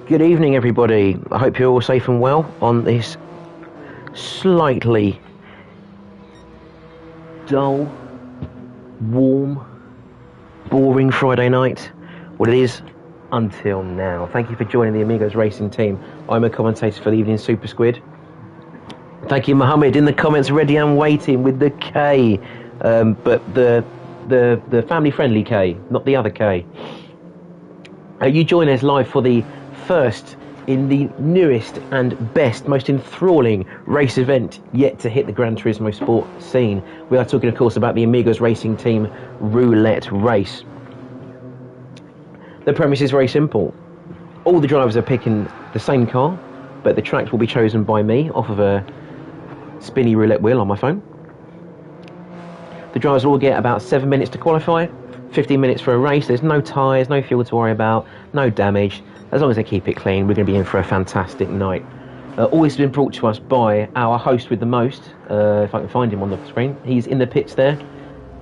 Good evening, everybody. I hope you're all safe and well on this slightly dull, warm, boring Friday night. Well, it is until now. Thank you for joining the Amigos Racing Team. I'm a commentator for the evening SuperSquid. Thank you, Mohammed, in the comments, ready and waiting with the K, but the family-friendly K, not the other K. You join us live for the first in the newest and best, most enthralling race event yet to hit the Gran Turismo sport scene. We are talking, of course, about the Amigos Racing Team Roulette Race. The premise is very simple. All the drivers are picking the same car, but the tracks will be chosen by me off of a spinny roulette wheel on my phone. The drivers will all get about 7 minutes to qualify, 15 minutes for a race. There's no tyres, no fuel to worry about, no damage. As long as they keep it clean, we're going to be in for a fantastic night. All this has been brought to us by our host with the most, if I can find him on the screen. He's in the pits there,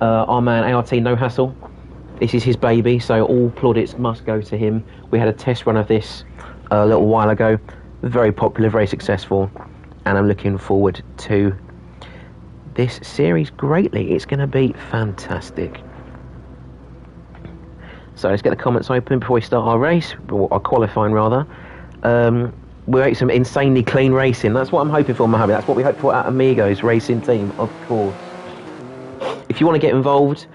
our man ART No Hassle. This is his baby, so all plaudits must go to him. We had a test run of this a little while ago. Very popular, very successful, and I'm looking forward to this series greatly. It's going to be fantastic. So let's get the comments open before we start our race, or our qualifying rather. We'll make some insanely clean racing. That's what I'm hoping for, Mohammed. That's what we hope for at Amigos Racing Team, of course. If you want to get involved,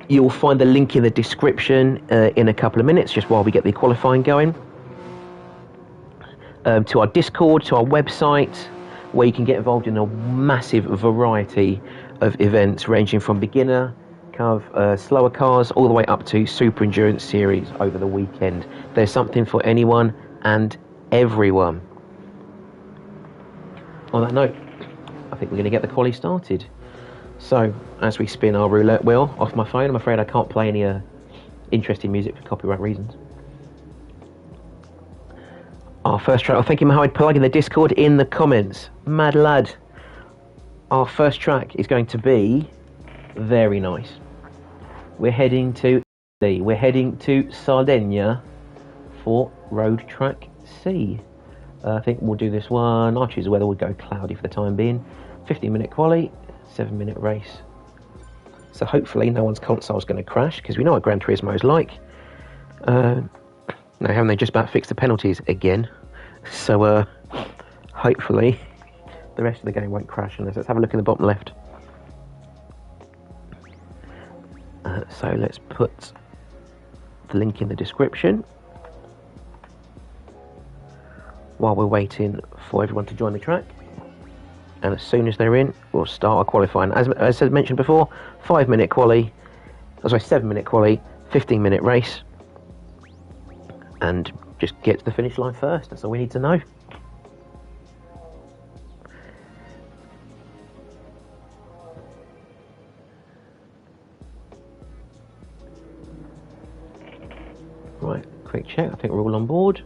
you'll find the link in the description in a couple of minutes, just while we get the qualifying going. To our Discord, to our website, where you can get involved in a massive variety of events, ranging from beginner, slower cars, all the way up to super endurance series over the weekend. There's something for anyone and everyone. On that note, I think we're going to get the quali started. So, as we spin our roulette wheel off my phone, I'm afraid I can't play any interesting music for copyright reasons. Our first track, thank you, Mohammed, plug in the Discord in the comments. Mad lad. Our first track is going to be very nice. We're heading to Italy. We're heading to Sardinia for Road Track C. I think we'll do this one. I'll choose the weather. We'll go cloudy for the time being. 15-minute quali, 7-minute race. So hopefully no one's console is going to crash, because we know what Gran Turismo is like. No, haven't they just about fixed the penalties again? So hopefully the rest of the game won't crash on us. Let's have a look in the bottom left. So let's put the link in the description while we're waiting for everyone to join the track. And as soon as they're in, we'll start our qualifying. As I mentioned before, 5-minute quali, 7-minute quali, 15-minute race. And just get to the finish line first. That's all we need to know. Right, quick check. I think we're all on board.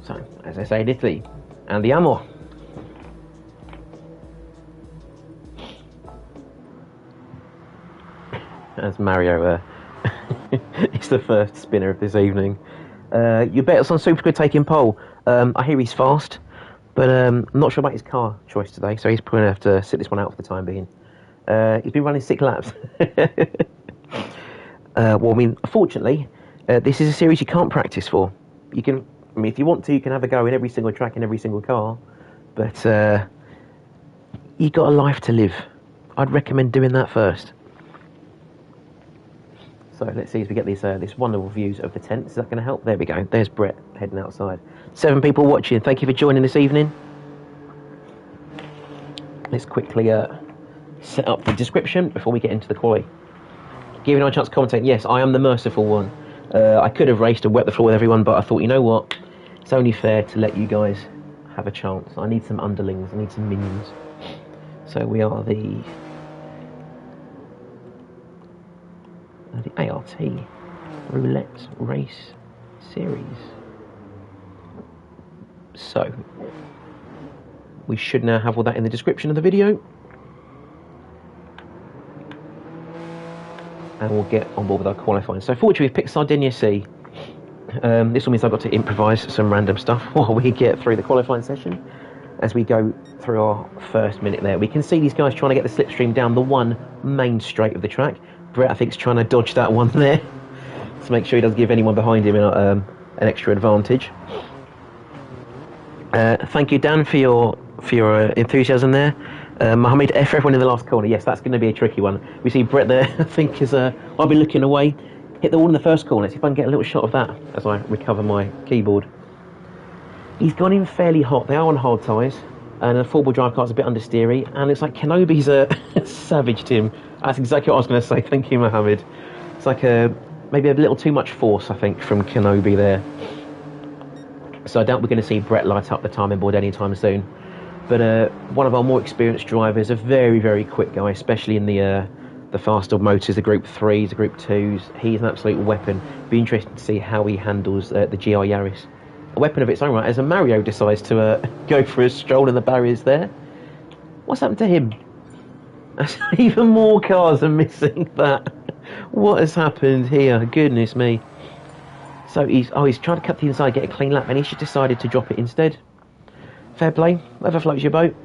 So, as I say, Italy and the Amor. As Mario is the first spinner of this evening. You bet us on SuperSquid taking pole. I hear he's fast, but I'm not sure about his car choice today, so he's probably going to have to sit this one out for the time being. He's been running 6 laps. Well, I mean, fortunately, this is a series you can't practice for. You can, I mean, if you want to, you can have a go in every single track in every single car, but you've got a life to live. I'd recommend doing that first. So let's see as we get these this wonderful views of the tent. Is that going to help? There we go. There's Brett heading outside. 7 people watching. Thank you for joining this evening. Let's quickly set up the description before we get into the quali. Giving our chance to commentate. Yes, I am the merciful one. I could have raced and wept the floor with everyone, but I thought, you know what? It's only fair to let you guys have a chance. I need some underlings. I need some minions. So we are the ART Roulette Race Series. So we should now have all that in the description of the video. And we'll get on board with our qualifying. So fortunately we've picked Sardinia C. This all means I've got to improvise some random stuff while we get through the qualifying session. As we go through our first minute there, we can see these guys trying to get the slipstream down the one main straight of the track. Brett, I think, is trying to dodge that one there to make sure he doesn't give anyone behind him an extra advantage. Thank you, Dan, for your enthusiasm there. Mohammed F, everyone in the last corner. Yes, that's going to be a tricky one. We see Brett there, I think, is I'll be looking away. Hit the wall in the first corner. Let's see if I can get a little shot of that as I recover my keyboard. He's gone in fairly hot. They are on hard tyres, and a four-wheel drive car's a bit understeery, and it's like Kenobi's savaged him. That's exactly what I was going to say. Thank you, Mohammed. It's like maybe a little too much force, I think, from Kenobi there. So I doubt we're going to see Brett light up the timing board anytime soon. But one of our more experienced drivers, a very, very quick guy, especially in the faster motors, the Group 3s, the Group 2s. He's an absolute weapon. Be interesting to see how he handles the GR Yaris. A weapon of its own right, as a Mario decides to go for a stroll in the barriers there. What's happened to him? Even more cars are missing that. What has happened here? Goodness me. So he's trying to cut the inside, get a clean lap, and he's just decided to drop it instead. Fair play, whatever floats your boat.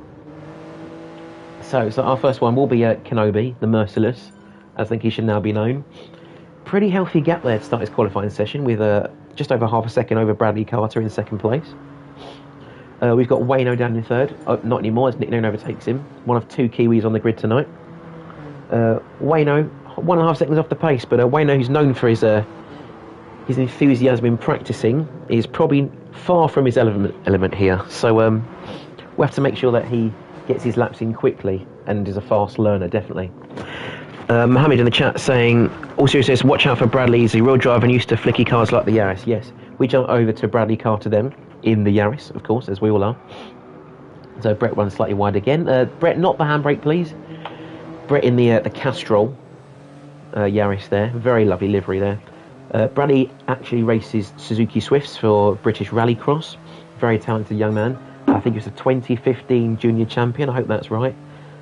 So our first one will be Kenobi, the Merciless, as I think he should now be known. Pretty healthy gap there to start his qualifying session, with just over half a second over Bradley Carter in second place. We've got Wayno down in third. Not anymore, as Nick Noone overtakes him. One of two Kiwis on the grid tonight. Wayno, 1.5 seconds off the pace, but Wayno, who's known for his enthusiasm in practicing, is probably far from his element here. So we have to make sure that he gets his laps in quickly and is a fast learner, definitely. Mohammed in the chat saying, also says, watch out for Bradley, he's a real driver and used to flicky cars like the Yaris. Yes, we jump over to Bradley Carter then, in the Yaris, of course, as we all are. So Brett runs slightly wide again. Brett, not the handbrake, please. Brett in the Castrol Yaris there. Very lovely livery there. Bradley actually races Suzuki Swifts for British Rallycross. Very talented young man. I think he was a 2015 junior champion, I hope that's right.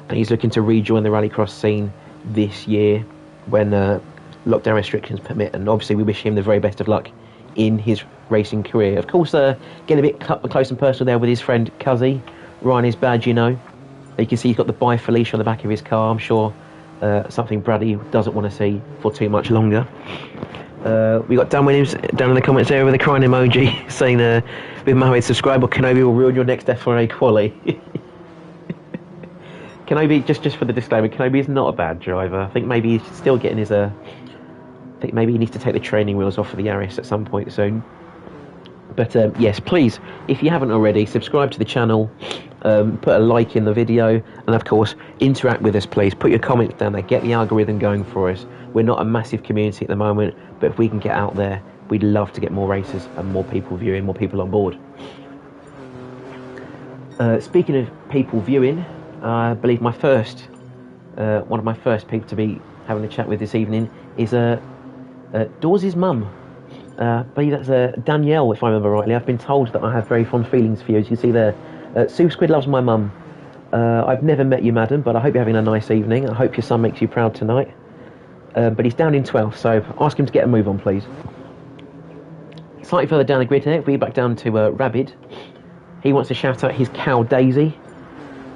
And he's looking to rejoin the Rallycross scene this year when lockdown restrictions permit, and obviously we wish him the very best of luck in his racing career. Of course, getting a bit close and personal there with his friend Cuzzy, Ryan his badge, you know. You can see he's got the Bye Felicia on the back of his car. I'm sure something Bradley doesn't want to see for too much longer. We got Dan Williams down in the comments there with a crying emoji saying, with Mohammed, subscribe or Kenobi will ruin your next F1A quali. Kenobi, just for the disclaimer, Kenobi is not a bad driver. I think maybe he's still getting his I think maybe he needs to take the training wheels off of the Yaris at some point soon. But yes, please, if you haven't already, subscribe to the channel, put a like in the video, and of course, interact with us, please. Put your comments down there, get the algorithm going for us. We're not a massive community at the moment, but if we can get out there, we'd love to get more races and more people viewing, more people on board. Speaking of people viewing, I believe one of my first people to be having a chat with this evening is Dawes' mum. I believe that's Danielle, if I remember rightly. I've been told that I have very fond feelings for you, as you can see there. SuperSquid loves my mum. I've never met you, madam, but I hope you're having a nice evening. I hope your son makes you proud tonight. But he's down in 12th, so ask him to get a move on, please. Slightly further down the grid here, we're back down to Rabid. He wants to shout out his cow Daisy,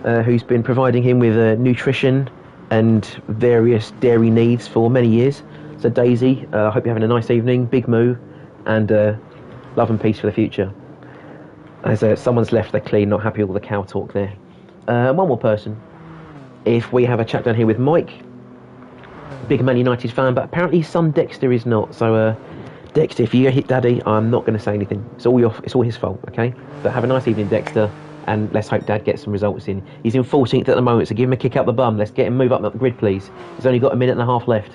who's been providing him with nutrition and various dairy needs for many years. So Daisy, I hope you're having a nice evening, big moo, and love and peace for the future. As someone's left, they're clean, not happy with all the cow talk there. One more person. If we have a chat down here with Mike, big Man United fan, but apparently his son Dexter is not. So Dexter, if you hit Daddy, I'm not going to say anything. It's all his fault, okay? But have a nice evening, Dexter, and let's hope Dad gets some results in. He's in 14th at the moment, so give him a kick up the bum. Let's get him move up the grid, please. He's only got 1.5 minutes left.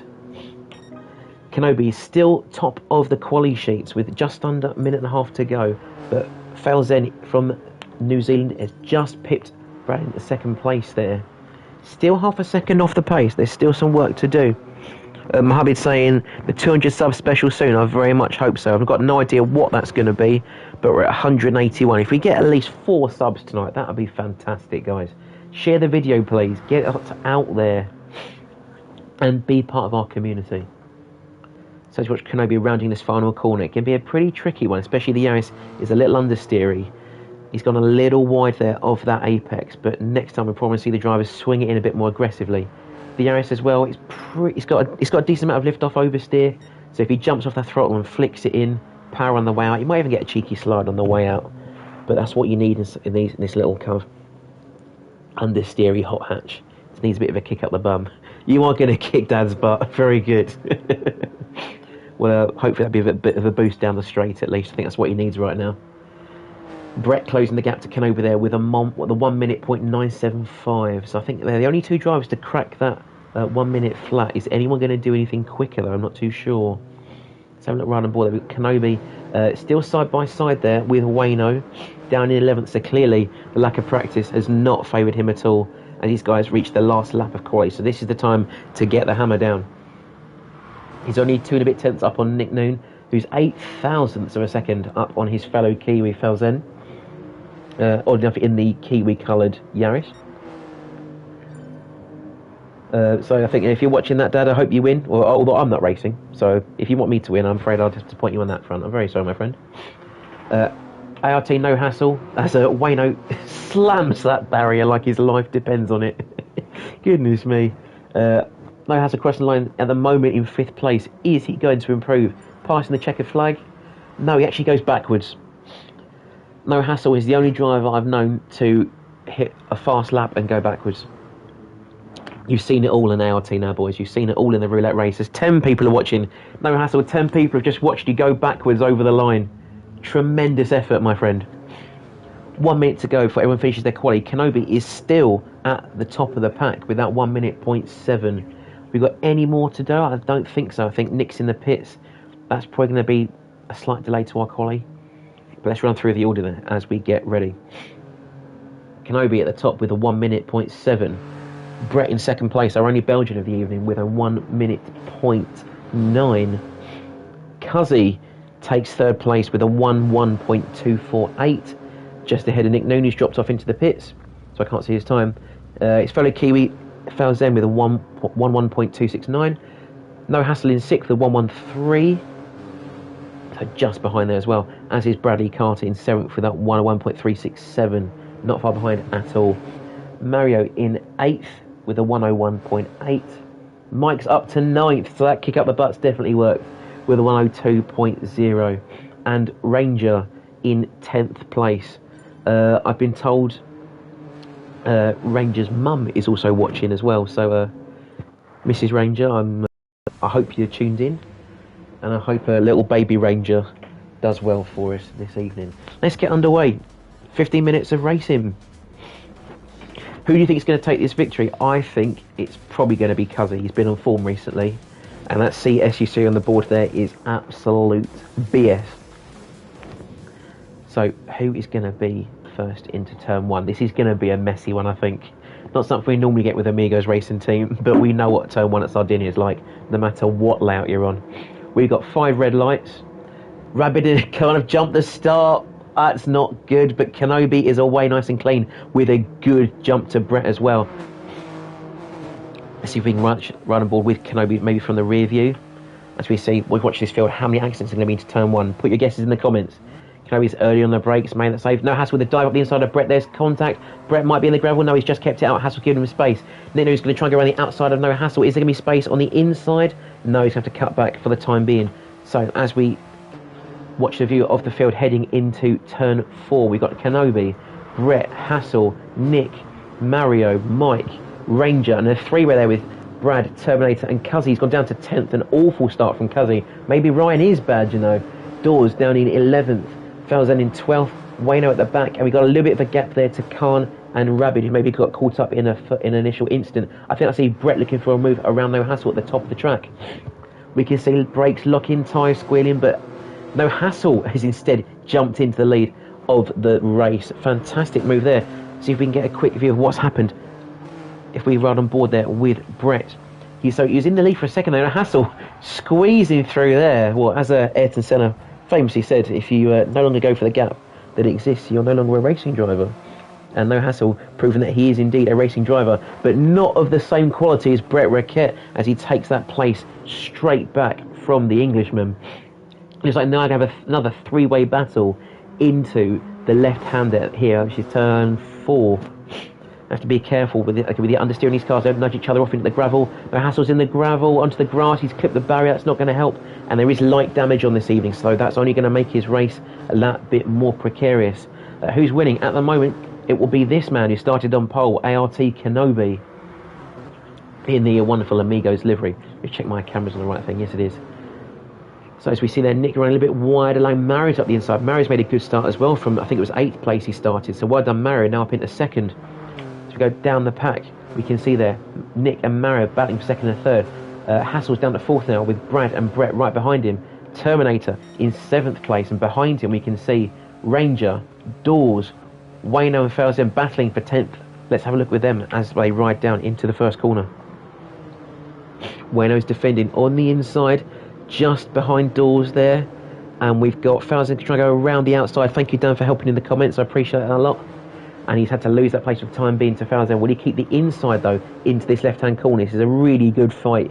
Kenobi is still top of the quali sheets with just under 1.5 minutes to go, but Falzen from New Zealand has just pipped Brad into second place there. Still half a second off the pace. There's still some work to do. Mohammed saying the 200 subs special soon. I very much hope so. I've got no idea what that's going to be, but we're at 181. If we get at least 4 subs tonight, that would be fantastic, guys. Share the video, please. Get it out there and be part of our community. So as you watch Kenobi rounding this final corner, it can be a pretty tricky one, especially the Yaris is a little understeery. He's gone a little wide there of that apex, but next time we probably see the drivers swing it in a bit more aggressively. The Yaris as well, it's got a decent amount of lift off oversteer, so if he jumps off the throttle and flicks it in, power on the way out, you might even get a cheeky slide on the way out, but that's what you need in this little kind of understeery hot hatch. It needs a bit of a kick up the bum. You are going to kick Dad's butt, very good. Well, hopefully that'll be a bit of a boost down the straight at least. I think that's what he needs right now. Brett closing the gap to Ken over there with the 1 minute .975. So I think they're the only two drivers to crack that 1 minute flat. Is anyone going to do anything quicker though? I'm not too sure. Let's have a look right on board there. Kenobi still side by side there with Wayno down in 11th. So clearly the lack of practice has not favoured him at all. And these guys reached the last lap of quali. So this is the time to get the hammer down. He's only 2 and a bit tenths up on Nick Noon, who's 8 thousandths of a second up on his fellow Kiwi Felsen. Odd enough in the Kiwi coloured Yaris. So I think if you're watching that, Dad, I hope you win. Well, although I'm not racing, so if you want me to win, I'm afraid I'll have to point you on that front. I'm very sorry, my friend. ART no hassle as Wayno slams that barrier like his life depends on it. Goodness me. No hassle crossing the line at the moment in 5th place. Is he going to improve? Passing the checkered flag? No, he actually goes backwards. No hassle is the only driver I've known to hit a fast lap and go backwards. You've seen it all in ART now, boys. You've seen it all in the roulette races. 10 people are watching. No hassle. 10 people have just watched you go backwards over the line. Tremendous effort, my friend. 1 minute to go before everyone finishes their quali. Kenobi is still at the top of the pack with that 1 minute .7. We've got any more to do? I don't think so. I think Nick's in the pits. That's probably going to be a slight delay to our quali. But let's run through the order then as we get ready. Kenobi at the top with a 1 minute .7. Brett in second place, our only Belgian of the evening, with a 1 minute .9. Cuzzy takes third place with a 1:1.248, just ahead of Nick Noon, who's dropped off into the pits, so I can't see his time. His fellow Kiwi Falzen with a 1:1.269. No hassle in sixth with 1:13. So just behind there as well, as is Bradley Carter in 7th with that 1:1.367, not far behind at all. Mario in 8th with a 1:01.8. Mike's up to 9th, so that kick up the butts definitely worked with a 1:02.0. And Ranger in 10th place. I've been told Ranger's mum is also watching as well, so Mrs. Ranger, I hope you're tuned in. And I hope little baby Ranger does well for us this evening. Let's get underway. 15 minutes of racing. Who do you think is going to take this victory? I think it's probably going to be Cuzzy. He's been on form recently. And that CS you see on the board there is absolute BS. So who is going to be first into turn 1? This is going to be a messy one, I think. Not something we normally get with Amigos Racing Team, but we know what turn 1 at Sardinia is like, no matter what layout you're on. We've got 5 red lights. Rabbit kind of jumped the start. That's not good, but Kenobi is away nice and clean with a good jump to Brett as well. Let's see if we can run on board with Kenobi, maybe from the rear view. As we see, we've watched this field, how many accidents are going to be into turn 1? Put your guesses in the comments. Kenobi's early on the brakes, made that safe. No hassle with the dive up the inside of Brett. There's contact. Brett might be in the gravel. No, he's just kept it out. Hassle giving him space. Nino's going to try and go around the outside of No Hassle. Is there going to be space on the inside? No, he's going to have to cut back for the time being. So as we watch the view of the field heading into turn 4, we've got Kenobi, Brett, Hassel, Nick, Mario, Mike, Ranger, and a 3-way there with Brad, Terminator, and Cuzzy. He's gone down to 10th. An awful start from Cuzzy. Maybe Ryan is bad, you know. Dawes down in 11th. Falzen in 12th. Wayno at the back, and we got a little bit of a gap there to Khan and Rabbit, who maybe got caught up in an initial instant. I think I see Brett looking for a move around No Hassle at the top of the track. We can see brakes locking, tyres squealing, but No Hassle has instead jumped into the lead of the race. Fantastic move there. See if we can get a quick view of what's happened if we ride on board there with Brett. He was in the lead for a second there. No Hassle squeezing through there. Well, as Ayrton Senna famously said, if you no longer go for the gap that exists, you're no longer a racing driver. And No Hassle proving that he is indeed a racing driver, but not of the same quality as Brett Raquette, as he takes that place straight back from the Englishman. It's like now I have another three-way battle into the left-hander here, which is turn 4. Have to be careful with the understeering these cars. Don't nudge each other off into the gravel. No Hassle's in the gravel, onto the grass. He's clipped the barrier. That's not going to help. And there is light damage on this evening, so that's only going to make his race a lot bit more precarious. Who's winning? At the moment, it will be this man who started on pole, ART Kenobi, in the wonderful Amigos livery. Let's check my camera's on the right thing. Yes, it is. So as we see there, Nick running a little bit wide along. Mario's up the inside. Mario's made a good start as well from, I think it was 8th place he started. So well done, Mario. Now up into 2nd. As we go down the pack, we can see there, Nick and Mario battling for 2nd and 3rd. Hassle's down to 4th now with Brad and Brett right behind him. Terminator in 7th place, and behind him we can see Ranger, Dawes, Wayno and Falzon battling for 10th. Let's have a look with them as they ride down into the first corner. Wayno's defending on the inside, just behind Dawes there. And we've got Falzon to try to go around the outside. Thank you, Dan, for helping in the comments. I appreciate that a lot. And he's had to lose that place for the time being to Falzon. Will he keep the inside, though, into this left-hand corner? This is a really good fight.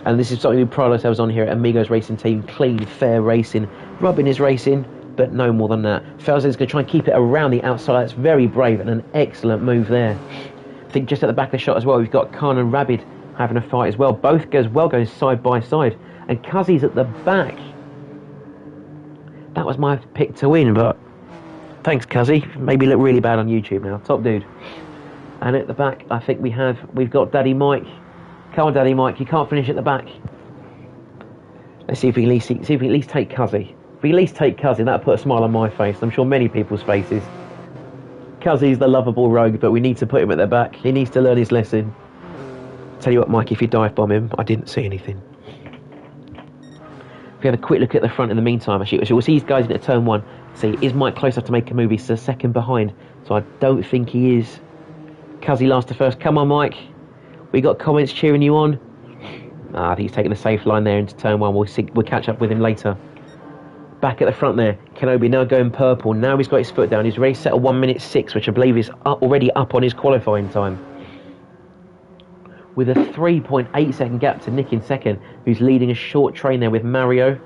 And this is something we pride ourselves on here at Amigos Racing Team. Clean, fair racing. Robin is racing, but no more than that. Falzon's going to try and keep it around the outside. That's very brave and an excellent move there. I think just at the back of the shot as well, we've got Khan and Rabid having a fight as well. Both going side by side. And Cuzzy's at the back. That was my pick to win, but thanks, Cuzzy. Maybe look really bad on YouTube now. Top dude. And at the back, I think we've got Daddy Mike. Come on, Daddy Mike. You can't finish at the back. Let's see if we can at least take Cuzzy. If we at least take Cuzzy, that'll put a smile on my face. I'm sure many people's faces. Cuzzy's the lovable rogue, but we need to put him at the back. He needs to learn his lesson. Tell you what, Mike, if you dive bomb him, I didn't see anything. If we have a quick look at the front in the meantime, actually, we'll see these guys into turn 1. See, is Mike close enough to make a move? He's a second behind, so I don't think he is. Cuzzy last to first. Come on, Mike. We got comments cheering you on. I think he's taking a safe line there into turn 1. We'll catch up with him later. Back at the front there, Kenobi now going purple. Now he's got his foot down. He's already set a 1:06, which I believe is already up on his qualifying time. With a 3.8 second gap to Nick in 2nd, who's leading a short train there with Mario.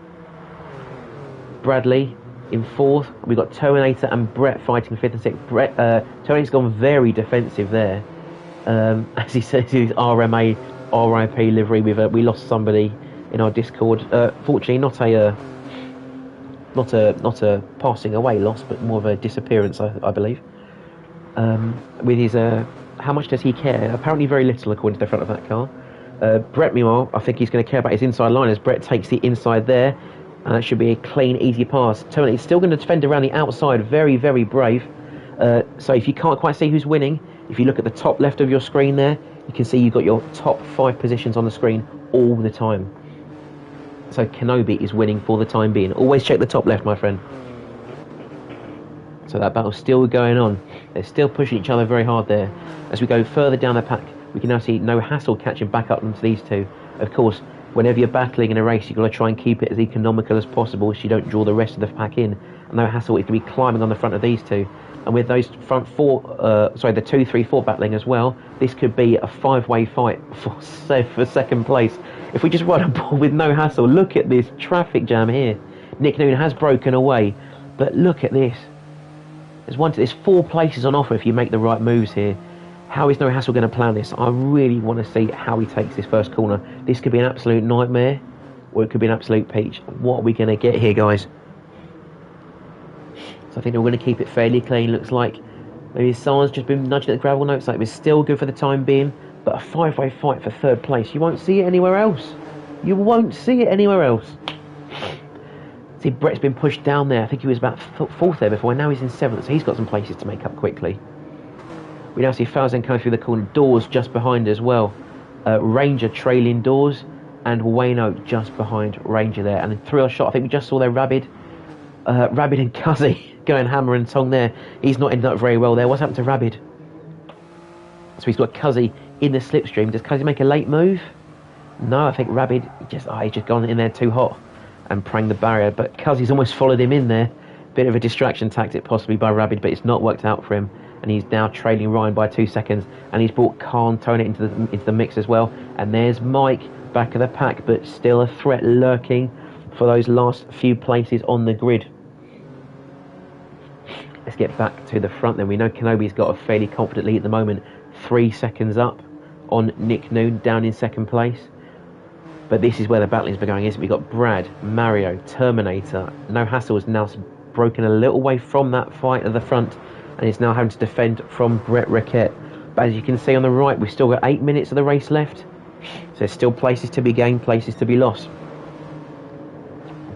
Bradley in 4th. We've got Terminator and Brett fighting 5th and 6th. Terminator's gone very defensive there. As he says, his RMA, RIP livery. We lost somebody in our Discord. Fortunately, not a passing away loss, but more of a disappearance, I believe. With his how much does he care? Apparently very little, according to the front of that car. Brett, meanwhile, I think he's going to care about his inside line as Brett takes the inside there. And that should be a clean, easy pass. Terminator's still going to defend around the outside. Very, very brave. So if you can't quite see who's winning, if you look at the top left of your screen there, you can see you've got your top 5 positions on the screen all the time. So Kenobi is winning for the time being. Always check the top left, my friend. So that battle's still going on. They're still pushing each other very hard there. As we go further down the pack, we can now see No Hassle catching back up onto these two. Of course, whenever you're battling in a race, you've got to try and keep it as economical as possible so you don't draw the rest of the pack in. And No Hassle is going to be climbing on the front of these two. And with those front 4, the 2, 3, 4 battling as well, this could be a 5-way fight for 2nd place. If we just run a ball with No Hassle, look at this traffic jam here. Nick Noon has broken away, but look at this. There's 4 places on offer if you make the right moves here. How is No Hassle going to plan this? I really want to see how he takes this first corner. This could be an absolute nightmare, or it could be an absolute peach. What are we going to get here, guys? So I think we're going to keep it fairly clean. Looks like maybe someone's just been nudging at the gravel notes. Like, it's still good for the time being, but a 5-way fight for 3rd place. You won't see it anywhere else. You won't see it anywhere else. See, Brett's been pushed down there. I think he was about 4th there before, and now he's in 7th, so he's got some places to make up quickly. We now see Falzon coming through the corner. Dawes just behind as well. Ranger trailing Dawes, and Wayno just behind Ranger there. And then 3-hour shot, I think we just saw there Rabid and Cuzzy going hammer and tong there. He's not ended up very well there. What's happened to Rabid? So he's got Cuzzy in the slipstream. Does Cuzzy make a late move? No, I think Rabid he's just gone in there too hot and pranged the barrier, but Cuzzy's almost followed him in there. Bit of a distraction tactic possibly by Rabid, but it's not worked out for him. and he's now trailing Ryan by 2 seconds, and he's brought Khan Tone into the mix as well. And there's Mike back of the pack, but still a threat lurking for those last few places on the grid. Let's get back to the front then. We know Kenobi's got a fairly confident lead at the moment, 3 seconds up on Nick Noon, down in second place. But this is where the battling's been going, isn't it? We've got Brad, Mario, Terminator. No Hassle has now broken a little way from that fight at the front, and is now having to defend from Brett Raquette. But as you can see on the right, we've still got 8 minutes of the race left. So there's still places to be gained, places to be lost.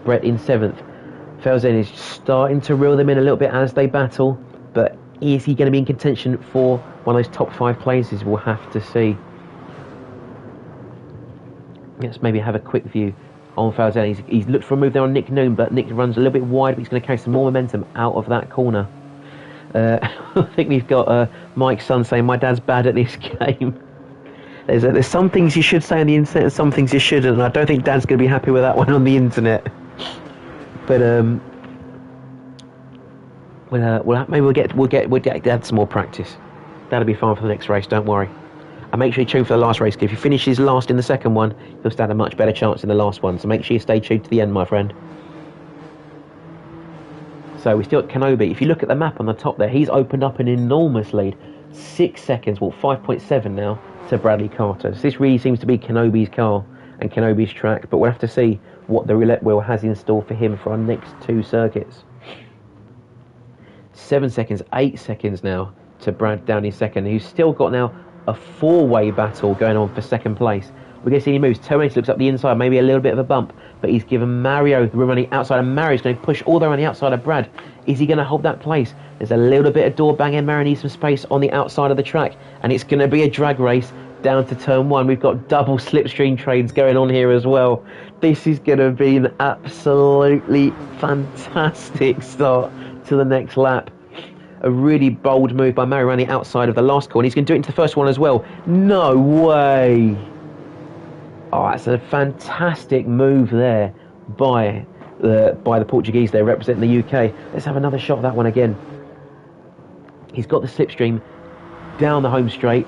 Brett in 7th. Felsen is starting to reel them in a little bit as they battle, but is he going to be in contention for one of those top 5 places? We'll have to see. Let's maybe have a quick view on Felsen. He's looked for a move there on Nick Noon, but Nick runs a little bit wide, but he's going to carry some more momentum out of that corner. I think we've got Mike's son saying, "My dad's bad at this game." There's some things you should say on the internet and some things you shouldn't, and I don't think Dad's going to be happy with that one on the internet. But maybe we'll get Dad some more practice. That'll be fine for the next race. Don't worry. And make sure you tune for the last race. If he finishes last in the second one, he'll stand a much better chance in the last one. So make sure you stay tuned to the end, my friend. So we still at Kenobi. If you look at the map on the top there, he's opened up an enormous lead. 6 seconds, well, 5.7 now to Bradley Carter. So this really seems to be Kenobi's car and Kenobi's track. But we'll have to see what the roulette wheel has in store for him for our next 2 circuits. 7 seconds, 8 seconds now to Brad down in second, who's still got now a 4-way battle going on for second place. We're going to see any moves. Terminator looks up the inside, maybe a little bit of a bump, but he's given Mario the room on the outside, and Mario's going to push all the way on the outside of Brad. Is he going to hold that place? There's a little bit of door banging. Mario needs some space on the outside of the track, and it's going to be a drag race down to turn 1. We've got double slipstream trains going on here as well. This is going to be an absolutely fantastic start to the next lap. A really bold move by Mario around the outside of the last corner. He's going to do it into the first one as well. No way! Oh, that's a fantastic move there by the Portuguese there representing the UK. Let's have another shot of that one again. He's got the slipstream down the home straight,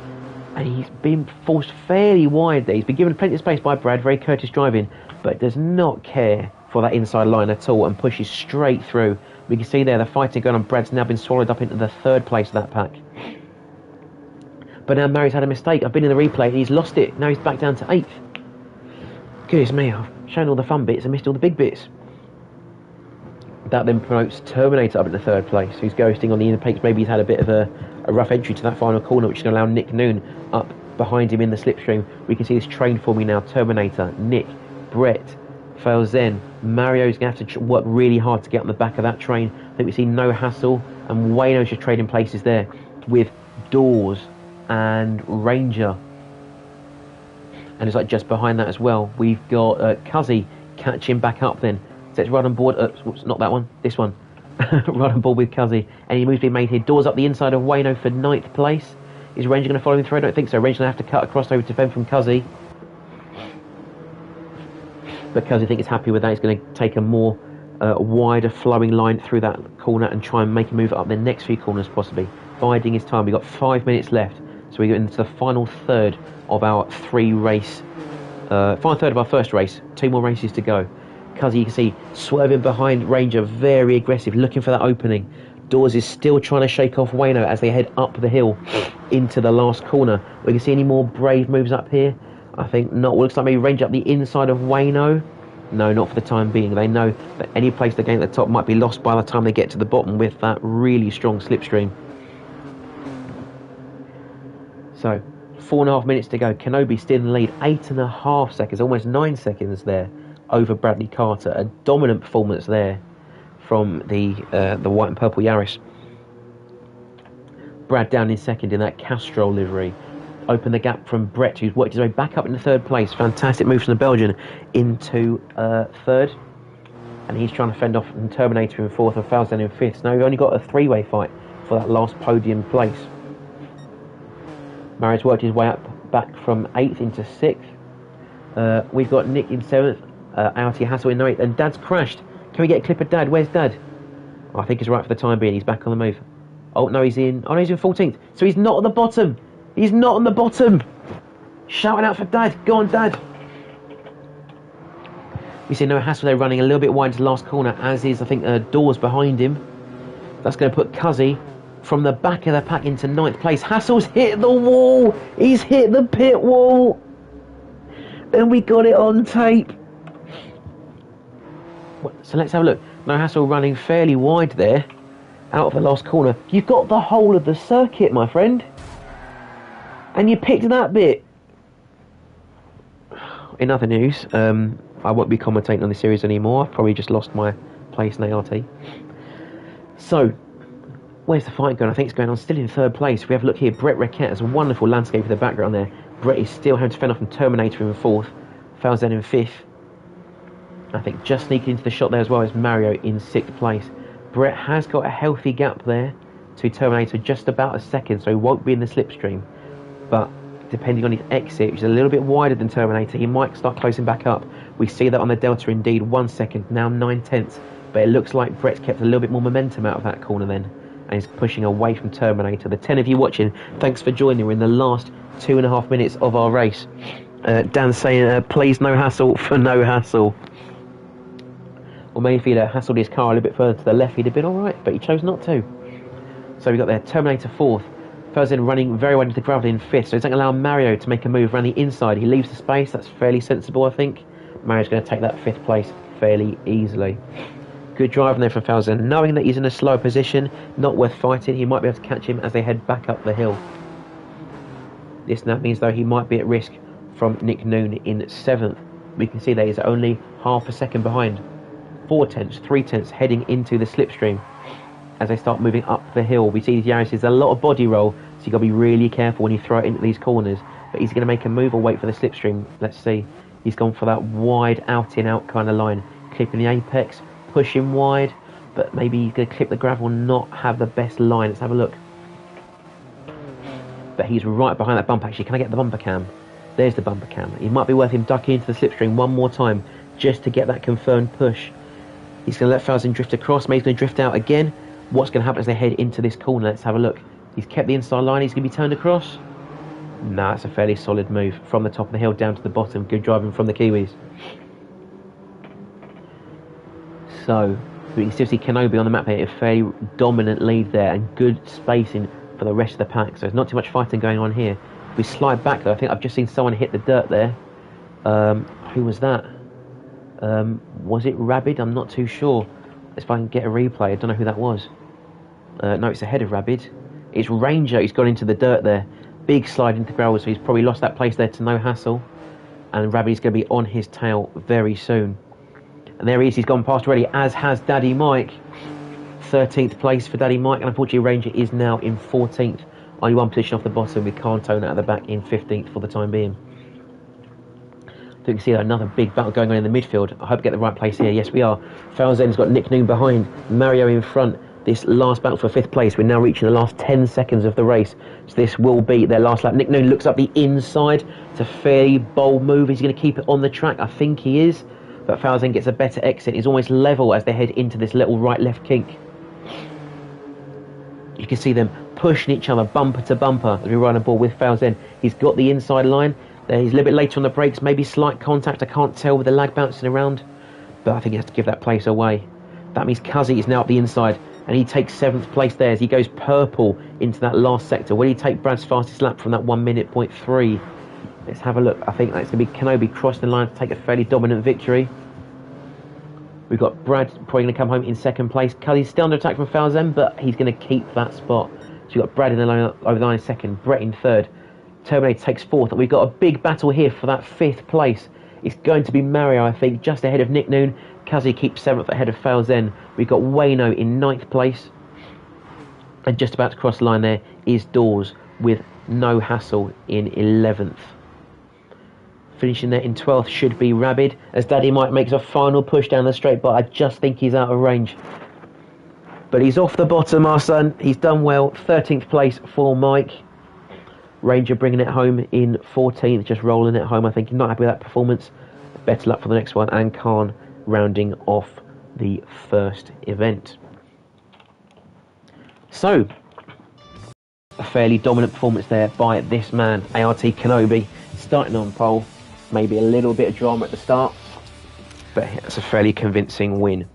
and he's been forced fairly wide there. He's been given plenty of space by Brad, very courteous driving, but does not care for that inside line at all and pushes straight through. We can see there the fighting going on. Brad's now been swallowed up into the 3rd place of that pack. But now Mario's had a mistake. I've been in the replay. He's lost it. Now he's back down to 8th. Goodness me, I've shown all the fun bits and missed all the big bits. That then promotes Terminator up in the 3rd place, who's ghosting on the inner peaks. Maybe he's had a bit of a rough entry to that final corner, which is going to allow Nick Noon up behind him in the slipstream. We can see this train forming now. Terminator, Nick, Brett, Felsen. Mario's going to have to work really hard to get on the back of that train. I think we see No Hassle, and Wayno's just trading places there with Dawes and Ranger. And it's like just behind that as well, we've got Cuzzy catching back up then. So it's right on board, not that one, this one. Right on board with Cuzzy. Any moves being made here. Doors up the inside of Wayno for 9th place. Is Ranger going to follow him through? I don't think so. Ranger's going to have to cut across over to defend from Cuzzy. But Cuzzy, I think, is happy with that. He's going to take a more wider flowing line through that corner and try and make a move up the next few corners possibly. Biding his time. We've got 5 minutes left. So we get into the final third of our final third of our first race. 2 more races to go. Cuzzy, you can see, swerving behind Ranger, very aggressive, looking for that opening. Dawes is still trying to shake off Wayno as they head up the hill into the last corner. We can see any more brave moves up here. I think not. Looks like maybe Ranger up the inside of Wayno. No, not for the time being. They know that any place they gain at the top might be lost by the time they get to the bottom with that really strong slipstream. So, 4.5 minutes to go. Kenobi still in the lead. 8.5 seconds, almost 9 seconds there over Bradley Carter. A dominant performance there from the white and purple Yaris. Brad down in second in that Castrol livery. Open the gap from Brett, who's worked his way back up into 3rd place. Fantastic move from the Belgian into 3rd. And he's trying to fend off from Terminator in 4th and Felsen in 5th. So now we've only got a 3-way fight for that last podium place. Mario's worked his way up back from 8th into 6th. We've got Nick in 7th, ART Hassle in 9th, and Dad's crashed. Can we get a clip of Dad? Where's Dad? Oh, I think he's right for the time being. He's back on the move. Oh, no, he's in... Oh, no, he's in 14th. So he's not on the bottom. He's not on the bottom. Shouting out for Dad. Go on, Dad. We see No Hassle there running a little bit wide to the last corner, as is, I think, Doors behind him. That's going to put Cuzzy from the back of the pack into 9th place. Hassle's hit the wall. He's hit the pit wall. And we got it on tape. So let's have a look. No Hassle running fairly wide there, out of the last corner. You've got the whole of the circuit, my friend. And you picked that bit. In other news, I won't be commentating on the series anymore. I've probably just lost my place in ART. So, where's the fight going? I think it's going on still in 3rd place. If we have a look here, Brett Raquette has a wonderful landscape in the background there. Brett is still having to fend off from Terminator in 4th. Falzen in 5th. I think just sneaking into the shot there as well as Mario in 6th place. Brett has got a healthy gap there to Terminator, just about a second, so he won't be in the slipstream. But depending on his exit, which is a little bit wider than Terminator, he might start closing back up. We see that on the Delta indeed, 1 second, now 9/10. But it looks like Brett's kept a little bit more momentum out of that corner then, and he's pushing away from Terminator. The 10 of you watching, thanks for joining. We're in the last 2.5 minutes of our race. Dan's saying, please no hassle for no hassle. Or maybe if he'd hassled his car a little bit further to the left, he'd have been alright, but he chose not to. So we got there, Terminator 4th. Falzen running very wide into the gravel in 5th, so he doesn't allow Mario to make a move around the inside. He leaves the space, that's fairly sensible, I think. Mario's going to take that 5th place fairly easily. Good driving there from Falzen, knowing that he's in a slow position, not worth fighting. He might be able to catch him as they head back up the hill. This now means, though, he might be at risk from Nick Noon in 7th. We can see that he's only half a second behind. 4/10, 3/10 heading into the slipstream. As they start moving up the hill, we see Yaris is a lot of body roll, so you've got to be really careful when you throw it into these corners. But he's going to make a move or wait for the slipstream. Let's see. He's gone for that wide out-in-out kind of line. Clipping the apex, pushing wide, but maybe he's going to clip the gravel and not have the best line. Let's have a look. But he's right behind that bump, actually. Can I get the bumper cam? There's the bumper cam. It might be worth him ducking into the slipstream one more time, just to get that confirmed push. He's going to let Falzen drift across. Maybe he's going to drift out again. What's going to happen as they head into this corner? Let's have a look. He's kept the inside line. He's going to be turned across. Nah, it's a fairly solid move from the top of the hill down to the bottom. Good driving from the Kiwis. So, we can still see Kenobi on the map here. A fairly dominant lead there and good spacing for the rest of the pack. So there's not too much fighting going on here. If we slide back though, I think I've just seen someone hit the dirt there. Who was that? Was it Rabid? I'm not too sure. If I can get a replay, I don't know who that was. No, it's ahead of Rabid. It's Ranger. He's gone into the dirt there. Big slide into gravel, so he's probably lost that place there to No Hassle. And Rabid's going to be on his tail very soon. And there he is. He's gone past already, as has Daddy Mike. 13th place for Daddy Mike, and unfortunately Ranger is now in 14th. Only one position off the bottom with Cantone out of the back in 15th for the time being. So you can see another big battle going on in the midfield. I hope I get the right place here. Yes, we are. Falzen's got Nick Noon behind, Mario in front. This last battle for 5th place. We're now reaching the last 10 seconds of the race. So this will be their last lap. Nick Noon looks up the inside. It's a fairly bold move. He's going to keep it on the track. I think he is. But Falzen gets a better exit. He's almost level as they head into this little right-left kink. You can see them pushing each other bumper to bumper as we run a ball with Falzen. He's got the inside line. He's a little bit later on the brakes, maybe slight contact, I can't tell with the lag bouncing around, but I think he has to give that place away. That means Cuzzy is now up the inside, and he takes 7th place there as he goes purple into that last sector. Will he take Brad's fastest lap from that 1 minute point 3? Let's have a look. I think that's going to be Kenobi crossing the line to take a fairly dominant victory. We've got Brad probably going to come home in 2nd place. Cuzzy's still under attack from Falzen, but he's going to keep that spot. So you've got Brad in the line, over the line in 2nd, Brett in 3rd. Terminator takes 4th, and we've got a big battle here for that 5th place. It's going to be Mario, I think, just ahead of Nick Noon. Cuzzy keeps 7th ahead of Falzen. We've got Wayno in 9th place. And just about to cross the line there is Doors with No Hassle in 11th. Finishing there in 12th should be Rabid, as Daddy Mike makes a final push down the straight, but I just think he's out of range. But he's off the bottom, our son. He's done well. 13th place for Mike. Ranger bringing it home in 14th, just rolling it home. I think he's not happy with that performance. Better luck for the next one. And Khan rounding off the first event. So, a fairly dominant performance there by this man, ART Kenobi, starting on pole. Maybe a little bit of drama at the start, but it's a fairly convincing win.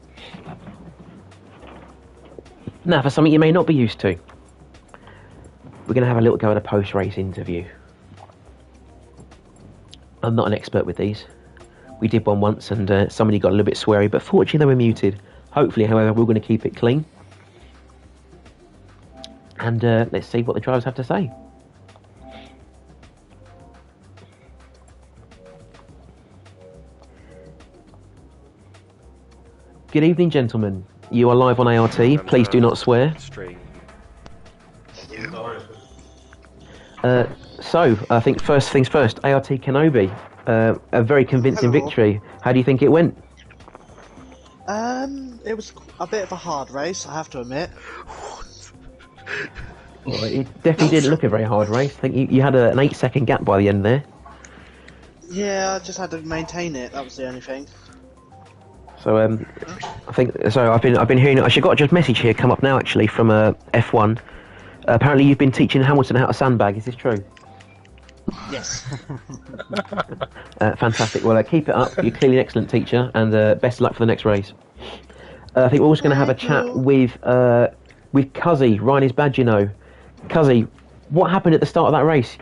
Now, for something you may not be used to, we're going to have a little go at a post-race interview. I'm not an expert with these. We did one once and somebody got a little bit sweary, but fortunately they were muted. Hopefully, however, we're going to keep it clean. And let's see what the drivers have to say. Good evening, gentlemen. You are live on ART. Please do not swear. So, I think first things first, ART Kenobi, a very convincing victory. How do you think it went? It was a bit of a hard race, I have to admit. Well, it definitely didn't look a very hard race. I think you had an 8-second gap by the end there. Yeah, I just had to maintain it, that was the only thing. So I think so. I've been hearing. I should got a message here come up now actually from F1. Apparently you've been teaching Hamilton how to sandbag. Is this true? Yes. Fantastic. Well, keep it up. You're clearly an excellent teacher, and best of luck for the next race. I think we're also going to have a chat with Cuzzy, Riley's badge. You know, Cuzzy, what happened at the start of that race?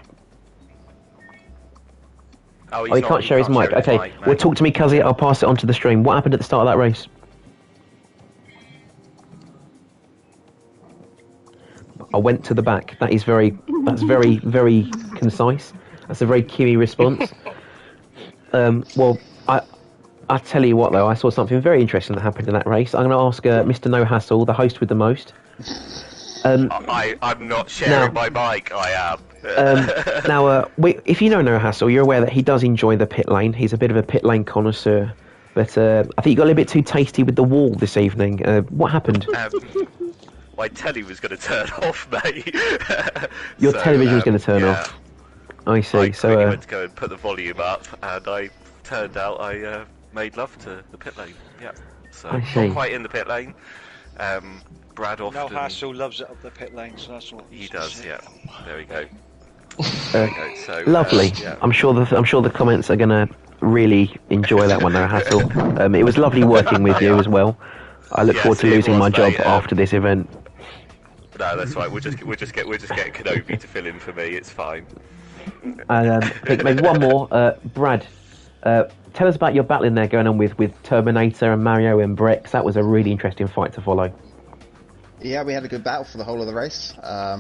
Oh, he can't share his mic. Okay, well, talk to me, Cuzzy. I'll pass it on to the stream. What happened at the start of that race? I went to the back. That's very, very concise. That's a very Kiwi response. Well, I tell you what, though, I saw something very interesting that happened in that race. I'm going to ask Mr. No Hassle, the host with the most. I'm not sharing my mic. I am. If you know No Hassle, you're aware that he does enjoy the pit lane. He's a bit of a pit lane connoisseur. But I think you got a little bit too tasty with the wall this evening. What happened? My telly was going to turn off, mate. Your television was going to turn off. I see. I went to go and put the volume up, and I made love to the pit lane. Yeah. So I see. Not quite in the pit lane. Brad often. No Hassle loves it up the pit lane, so that's what he does. Yeah. There we go. So, lovely. Yeah. I'm sure the comments are going to really enjoy that one, No Hassle. It was lovely working with you as well. I look forward to losing my job after this event. No, that's right. We're just getting Kenobi to fill in for me. It's fine. Maybe one more, Brad. Tell us about your battle in there going on with Terminator and Mario and Brex. That was a really interesting fight to follow. Yeah, we had a good battle for the whole of the race. A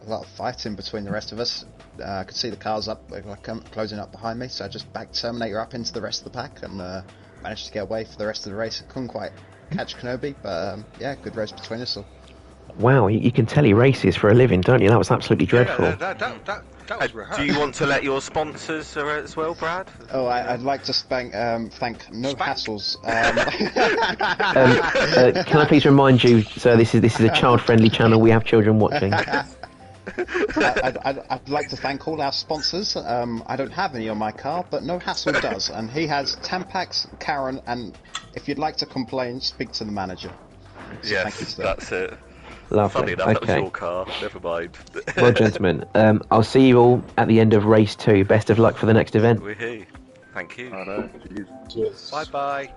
lot of fighting between the rest of us. I could see the cars closing up behind me, so I just backed Terminator up into the rest of the pack and managed to get away for the rest of the race. I couldn't quite catch Kenobi, but yeah, good race between us all. Wow, you can tell he races for a living, don't you? That was absolutely dreadful. That was do you want to let your sponsors as well, Brad? Oh, I'd like to thank No Hassles. Can I please remind you, sir, this is a child-friendly channel. We have children watching. I'd like to thank all our sponsors. I don't have any on my car, but No Hassle does, and he has Tampax, Karen, and if you'd like to complain, speak to the manager. So yes, thank you, sir. That's it. Lovely. Funny enough, that was your car. Never mind. Well, gentlemen, I'll see you all at the end of race 2. Best of luck for the next event. Thank you. Bye-bye.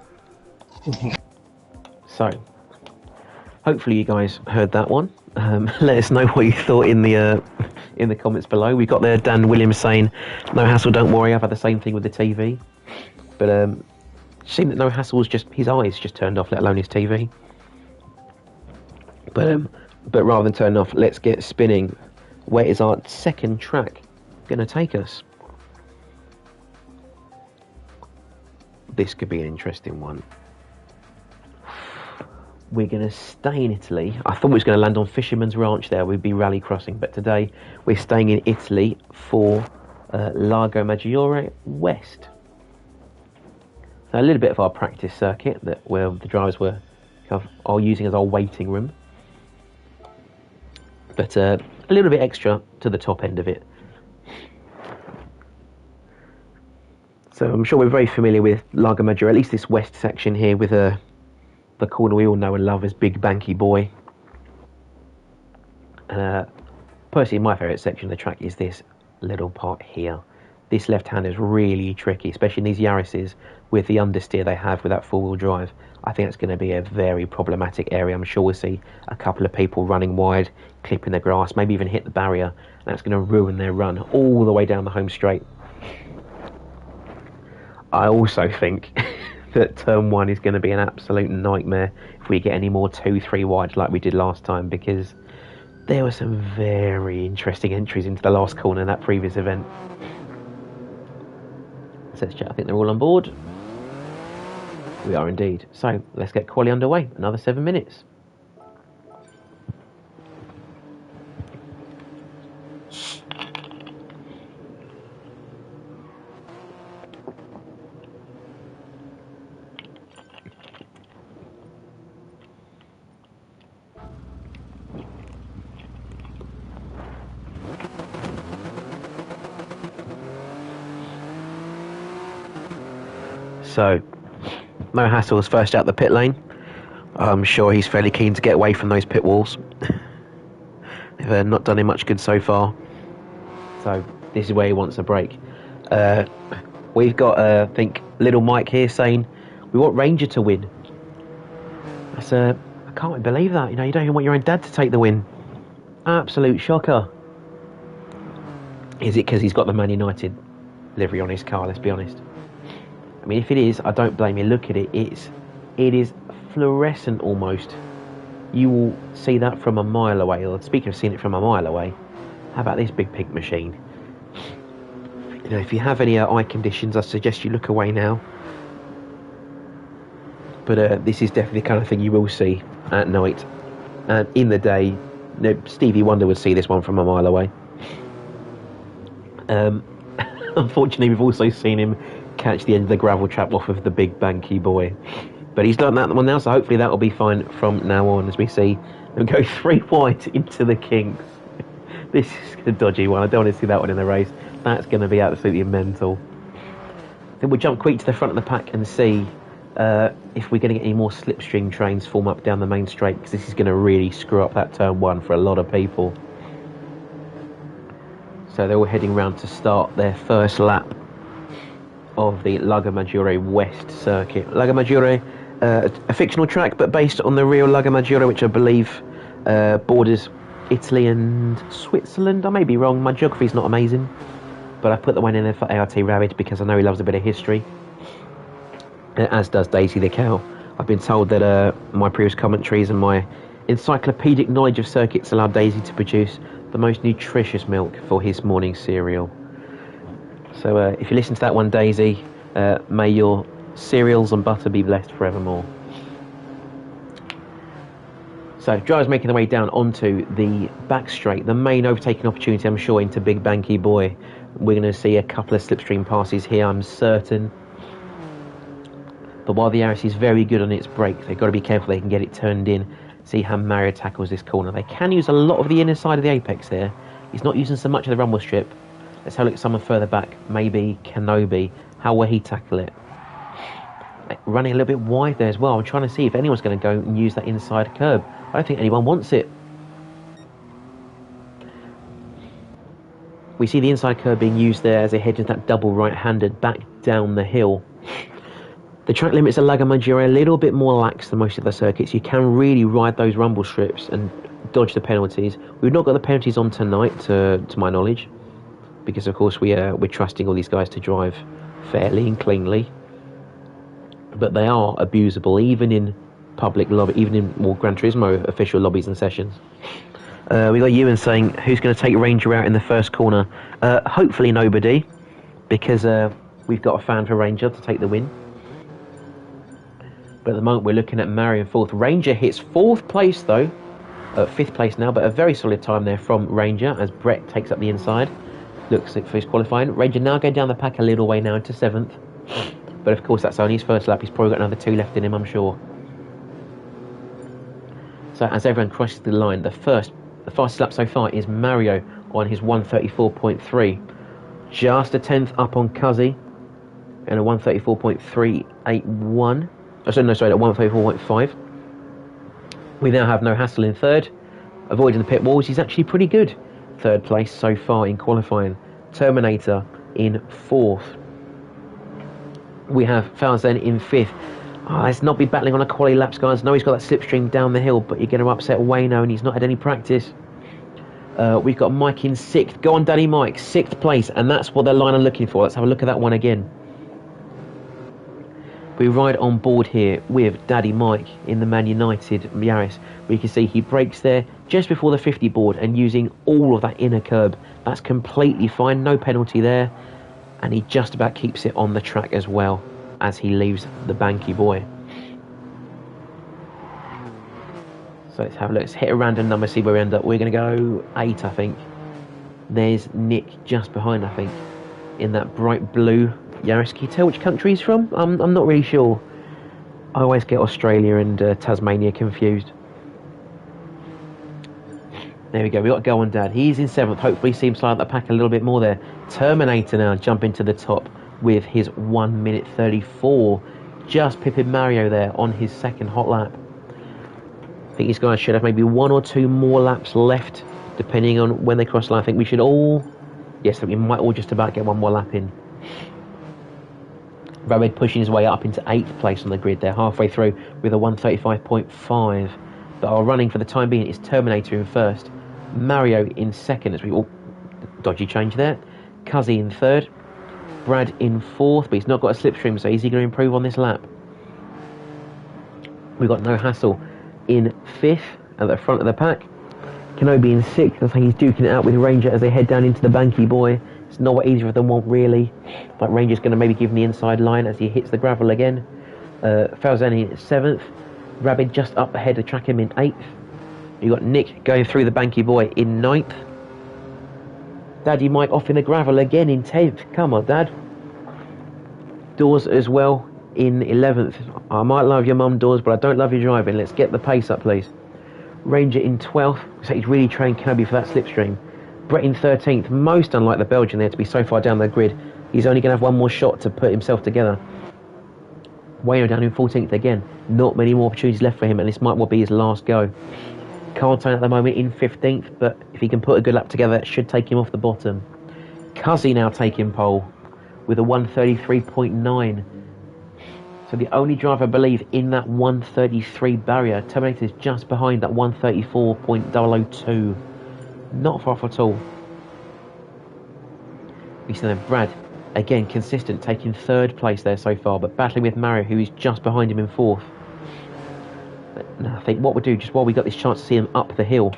So, hopefully you guys heard that one. Let us know what you thought in the comments below. We've got there Dan Williams saying, "No Hassle, don't worry. I've had the same thing with the TV." But it seemed that No Hassle was just his eyes just turned off, let alone his TV. But rather than turn off, let's get spinning. Where is our second track going to take us? This could be an interesting one. We're going to stay in Italy. I thought we was going to land on Fisherman's Ranch there. We'd be rally crossing. But today we're staying in Italy for Lago Maggiore West. So a little bit of our practice circuit that where the drivers are using as our waiting room. But a little bit extra to the top end of it. So I'm sure we're very familiar with Lago Maggiore, at least this west section here with the corner we all know and love as Big Banky Boy. Personally, my favourite section of the track is this little part here. This left-hand is really tricky, especially in these Yarises with the understeer they have with that four-wheel drive. I think it's going to be a very problematic area. I'm sure we'll see a couple of people running wide, clipping the grass, maybe even hit the barrier. And that's going to ruin their run all the way down the home straight. I also think that turn 1 is going to be an absolute nightmare if we get any more 2-3 wide like we did last time, because there were some very interesting entries into the last corner in that previous event. So let's check. I think they're all on board. We are indeed. So let's get quali underway. Another 7 minutes. So, no hassles, first out the pit lane. I'm sure he's fairly keen to get away from those pit walls. They've not done him much good so far. So, this is where he wants a break. We've got, I think, little Mike here saying, we want Ranger to win. That's I can't believe that. You know, you don't even want your own dad to take the win. Absolute shocker. Is it because he's got the Man United livery on his car, let's be honest. I mean, if it is, I don't blame you. Look at it. It is fluorescent almost. You will see that from a mile away. Or speaking of seeing it from a mile away, how about this big pink machine? You know, if you have any eye conditions, I suggest you look away now. But this is definitely the kind of thing you will see at night. And in the day, you know, Stevie Wonder would see this one from a mile away. Unfortunately, we've also seen him catch the end of the gravel trap off of the big banky boy, but he's done that one now, so hopefully that will be fine from now on as we see them go 3 wide into the kinks. This is a dodgy one. I don't want to see that one in the race. That's going to be absolutely mental. Then we'll jump quick to the front of the pack and see if we're going to get any more slipstream trains form up down the main straight, because this is going to really screw up that turn 1 for a lot of people. So they're all heading round to start their first lap of the Lago Maggiore West circuit. Lago Maggiore, a fictional track, but based on the real Lago Maggiore, which I believe borders Italy and Switzerland. I may be wrong, my geography's not amazing, but I put the one in there for ART Roulette because I know he loves a bit of history, as does Daisy the cow. I've been told that my previous commentaries and my encyclopedic knowledge of circuits allowed Daisy to produce the most nutritious milk for his morning cereal. So if you listen to that one, Daisy, may your cereals and butter be blessed forevermore. So drivers making their way down onto the back straight, the main overtaking opportunity, I'm sure, into Big Banky Boy. We're going to see a couple of slipstream passes here, I'm certain. But while the Yaris is very good on its brakes, they've got to be careful they can get it turned in. See how Mario tackles this corner. They can use a lot of the inner side of the apex there. He's not using so much of the rumble strip. Let's have a look at someone further back. Maybe Kenobi. How will he tackle it? Running a little bit wide there as well. I'm trying to see if anyone's going to go and use that inside curb. I don't think anyone wants it. We see the inside curb being used there as they head into that double right-handed back down the hill. The track limits at Lago Maggiore are a little bit more lax than most of the circuits. You can really ride those rumble strips and dodge the penalties. We've not got the penalties on tonight, to my knowledge, because of course we're trusting all these guys to drive fairly and cleanly. But they are abusable, even in public lobby, even in more Gran Turismo official lobbies and sessions. We got Ewan saying, who's going to take Ranger out in the first corner? Hopefully nobody, because we've got a fan for Ranger to take the win. But at the moment we're looking at Mario in fourth. Ranger hits fourth place though, fifth place now, but a very solid time there from Ranger as Brett takes up the inside. Looks for his qualifying. Ranger now going down the pack a little way now into seventh. But of course that's only his first lap. He's probably got another 2 left in him, I'm sure. So as everyone crosses the line, the fastest lap so far is Mario on his 134.3. Just a 10th up on Cuzzy and a 134.381. Oh, sorry, at 134.5. We now have No Hassle in third, avoiding the pit walls. He's actually pretty good. third place so far in qualifying. Terminator in fourth. We have Falzen in fifth. Let's not be battling on a quality laps, guys. No, he's got that slipstream down the hill, but you're going to upset Wayno, and he's not had any practice. We've got Mike in sixth. Go on, Daddy Mike, sixth place, and that's what the line are looking for. Let's have a look at that one again. We ride on board here with Daddy Mike in the Man United Yaris. We can see he brakes there just before the 50 board and using all of that inner curb. That's completely fine, no penalty there. And he just about keeps it on the track as well as he leaves the Banky boy. So let's have a look. Let's hit a random number, see where we end up. We're going to go 8, I think. There's Nick just behind, I think, in that bright blue Yaris. Can you tell which country he's from? I'm not really sure. I always get Australia and Tasmania confused. There we go. We've got to go on, Dad. He's in 7th. Hopefully see him slide the pack a little bit more there. Terminator now jumping to the top with his 1 minute 34. Just pipping Mario there on his second hot lap. I think these guys should have maybe 1 or 2 more laps left, depending on when they cross the line. I think we should all... Yes, we might all just about get 1 more lap in. Rabbit pushing his way up into 8th place on the grid there, halfway through with a 1:35.5. But our running for the time being is Terminator in first, Mario in second, as we all... Dodgy change there. Cuzzy in third, Brad in fourth, but he's not got a slipstream, so is he going to improve on this lap? We've got No Hassle in fifth at the front of the pack. Kenobi in sixth, as he's duking it out with Ranger as they head down into the Banky boy. It's not what either of them want, really. But Ranger's going to maybe give him the inside line as he hits the gravel again. Falzani in 7th. Rabbit just up ahead to track him in 8th. You've got Nick going through the Banky boy in 9th. Daddy Mike off in the gravel again in 10th. Come on, Dad. Dawes as well in 11th. I might love your mum, Dawes, but I don't love your driving. Let's get the pace up, please. Ranger in 12th. So he's really trained Kenobi for that slipstream. Brett in 13th, most unlike the Belgian there to be so far down the grid. He's only going to have 1 more shot to put himself together. Wayno down in 14th again. Not many more opportunities left for him, and this might well be his last go. Carlton at the moment in 15th, but if he can put a good lap together, it should take him off the bottom. Cuzzy now taking pole with a 1:33.9. So the only driver, I believe, in that 1:33 barrier. Terminator's just behind that 1:34.002. Not far off at all. We see then Brad, again consistent, taking 3rd place there so far, but battling with Mario, who is just behind him in 4th. But I think what we'll do, just while we got this chance to see him up the hill,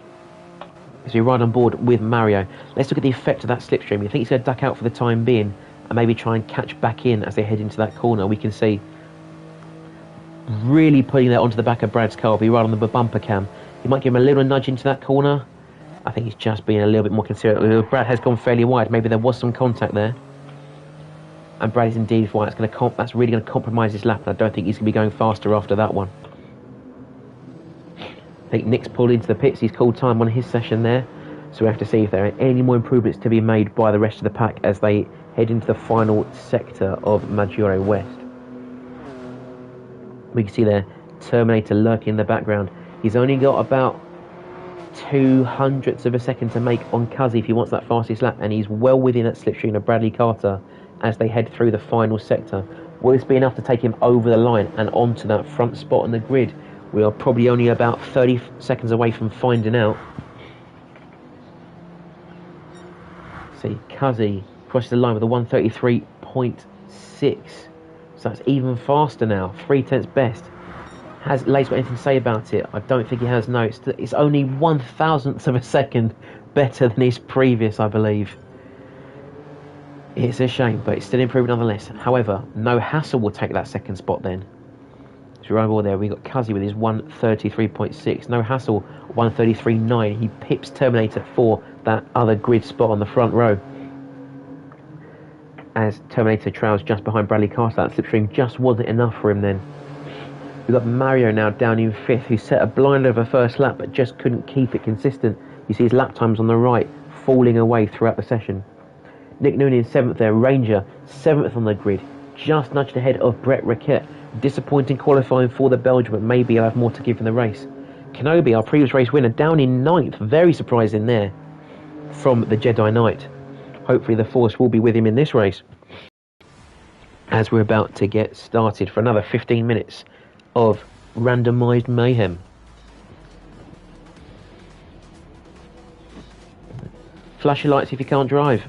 is we ride on board with Mario. Let's look at the effect of that slipstream. You think he's going to duck out for the time being and maybe try and catch back in as they head into that corner. We can see really putting that onto the back of Brad's car. If we ride on the bumper cam, he might give him a little nudge into that corner. I think he's just being a little bit more considerate. Brad has gone fairly wide. Maybe there was some contact there. And Brad is indeed wide. That's really going to compromise his lap. And I don't think he's going to be going faster after that one. I think Nick's pulled into the pits. He's called time on his session there. So we have to see if there are any more improvements to be made by the rest of the pack as they head into the final sector of Maggiore West. We can see there Terminator lurking in the background. He's only got about 0.02 of a second to make on Cuzzy if he wants that fastest lap, and he's well within that slipstream of Bradley Carter as they head through the final sector. Will this be enough to take him over the line and onto that front spot on the grid? We are probably only about 30 seconds away from finding out. See, Cuzzy crosses the line with a 1:33.6, so that's even faster now, 3/10 best. Has Lace got anything to say about it? I don't think he has. No, it's only 1/1000th of a second better than his previous, I believe. It's a shame, but it's still improving nonetheless. However, No Hassle will take that second spot then. So right over there, we've got Cuzzy with his 1:33.6. No Hassle, 1:33.9. He pips Terminator for that other grid spot on the front row. As Terminator trails just behind Bradley Carter, that slipstream just wasn't enough for him then. We've got Mario now down in 5th, who set a blind over first lap but just couldn't keep it consistent. You see his lap times on the right falling away throughout the session. Nick Noonan in 7th there, Ranger 7th on the grid, just nudged ahead of Brett Raquette. Disappointing qualifying for the Belgian, but maybe he'll have more to give in the race. Kenobi, our previous race winner, down in 9th, very surprising there. from the Jedi Knight. Hopefully the Force will be with him in this race, as we're about to get started for another 15 minutes of randomised mayhem. Flash your lights if you can't drive.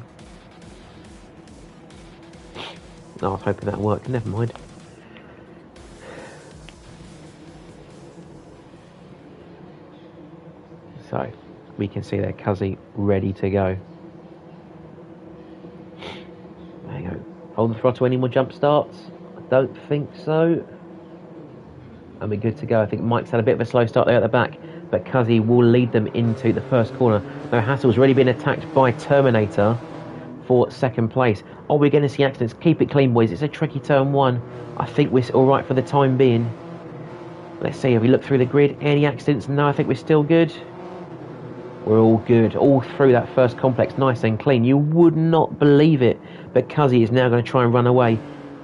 Oh, I was hoping that worked. Never mind. So, we can see their Cuzzy ready to go. There you go. Hold the throttle, any more jump starts? I don't think so. And we're good to go. I think Mike's had a bit of a slow start there at the back, but Cuzzy will lead them into the first corner. No Hassle's already been attacked by Terminator for second place. Are we going to see accidents? Keep it clean, boys. It's a tricky turn one. I think we're all right for the time being. Let's see, have we looked through the grid? Any accidents? No, I think we're still good. We're all good. All through that first complex, nice and clean. You would not believe it, but Cuzzy is now going to try and run away.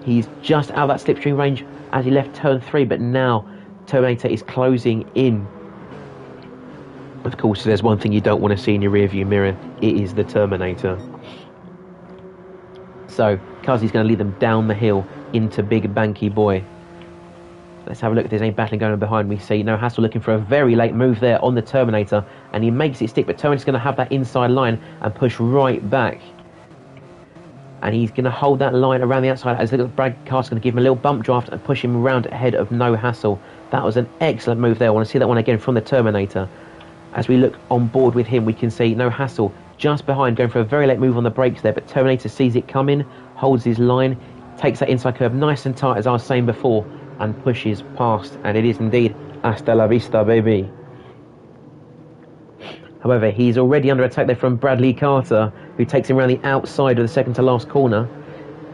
He's just out of that slipstream range as he left turn 3, but now Terminator is closing in. Of course, there's one thing you don't want to see in your rearview mirror. It is the Terminator. So, Cuzzy's going to lead them down the hill into Big Banky Boy. Let's have a look if there's any battling going on behind. We see No Hassle looking for a very late move there on the Terminator, and he makes it stick, but Terminator's going to have that inside line and push right back. And he's going to hold that line around the outside as Brad Carter's going to give him a little bump draft and push him around ahead of No Hassle. That was an excellent move there. I want to see that one again from the Terminator. As we look on board with him, we can see No Hassle just behind, going for a very late move on the brakes there, but Terminator sees it coming, holds his line, takes that inside curve nice and tight, as I was saying before, and pushes past, and it is indeed hasta la vista, baby. However, he's already under attack there from Bradley Carter, who takes him around the outside of the second to last corner.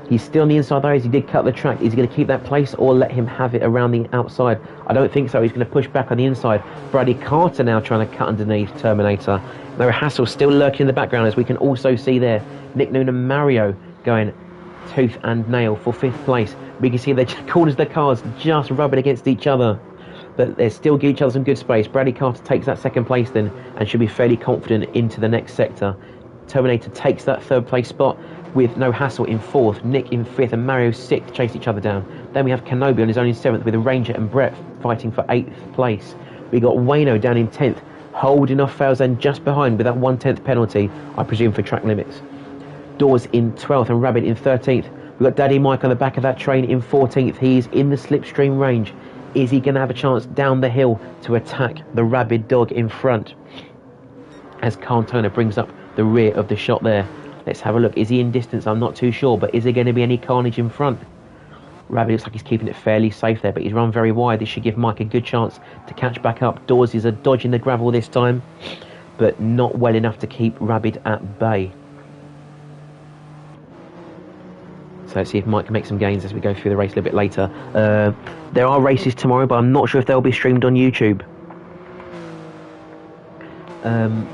He's still on the inside there as he did cut the track. Is he going to keep that place or let him have it around the outside? I don't think so. He's going to push back on the inside. Bradley Carter now trying to cut underneath Terminator. No Hassle still lurking in the background, as we can also see there. Nick Noon and Mario going tooth and nail for 5th place. We can see the corners of the cars just rubbing against each other, but they still give each other some good space. Bradley Carter takes that 2nd place then and should be fairly confident into the next sector. Terminator takes that 3rd place spot with No Hassle in 4th, Nick in 5th and Mario 6th to chase each other down. Then we have Kenobi on his own in 7th with Ranger and Brett fighting for 8th place. We got Wayno down in 10th, holding off Failzan just behind with that 1/10 penalty, I presume for track limits. Dawes in 12th and Rabbit in 13th. We've got Daddy Mike on the back of that train in 14th. He's in the slipstream range. Is he going to have a chance down the hill to attack the rabid dog in front? As Cantona brings up the rear of the shot there. Let's have a look. Is he in distance? I'm not too sure, but is there going to be any carnage in front? Rabbit looks like he's keeping it fairly safe there, but he's run very wide. This should give Mike a good chance to catch back up. Dawes is a dodge in the gravel this time, but not well enough to keep Rabbit at bay. So let's see if Mike can make some gains as we go through the race a little bit later. There are races tomorrow, but I'm not sure if they'll be streamed on YouTube.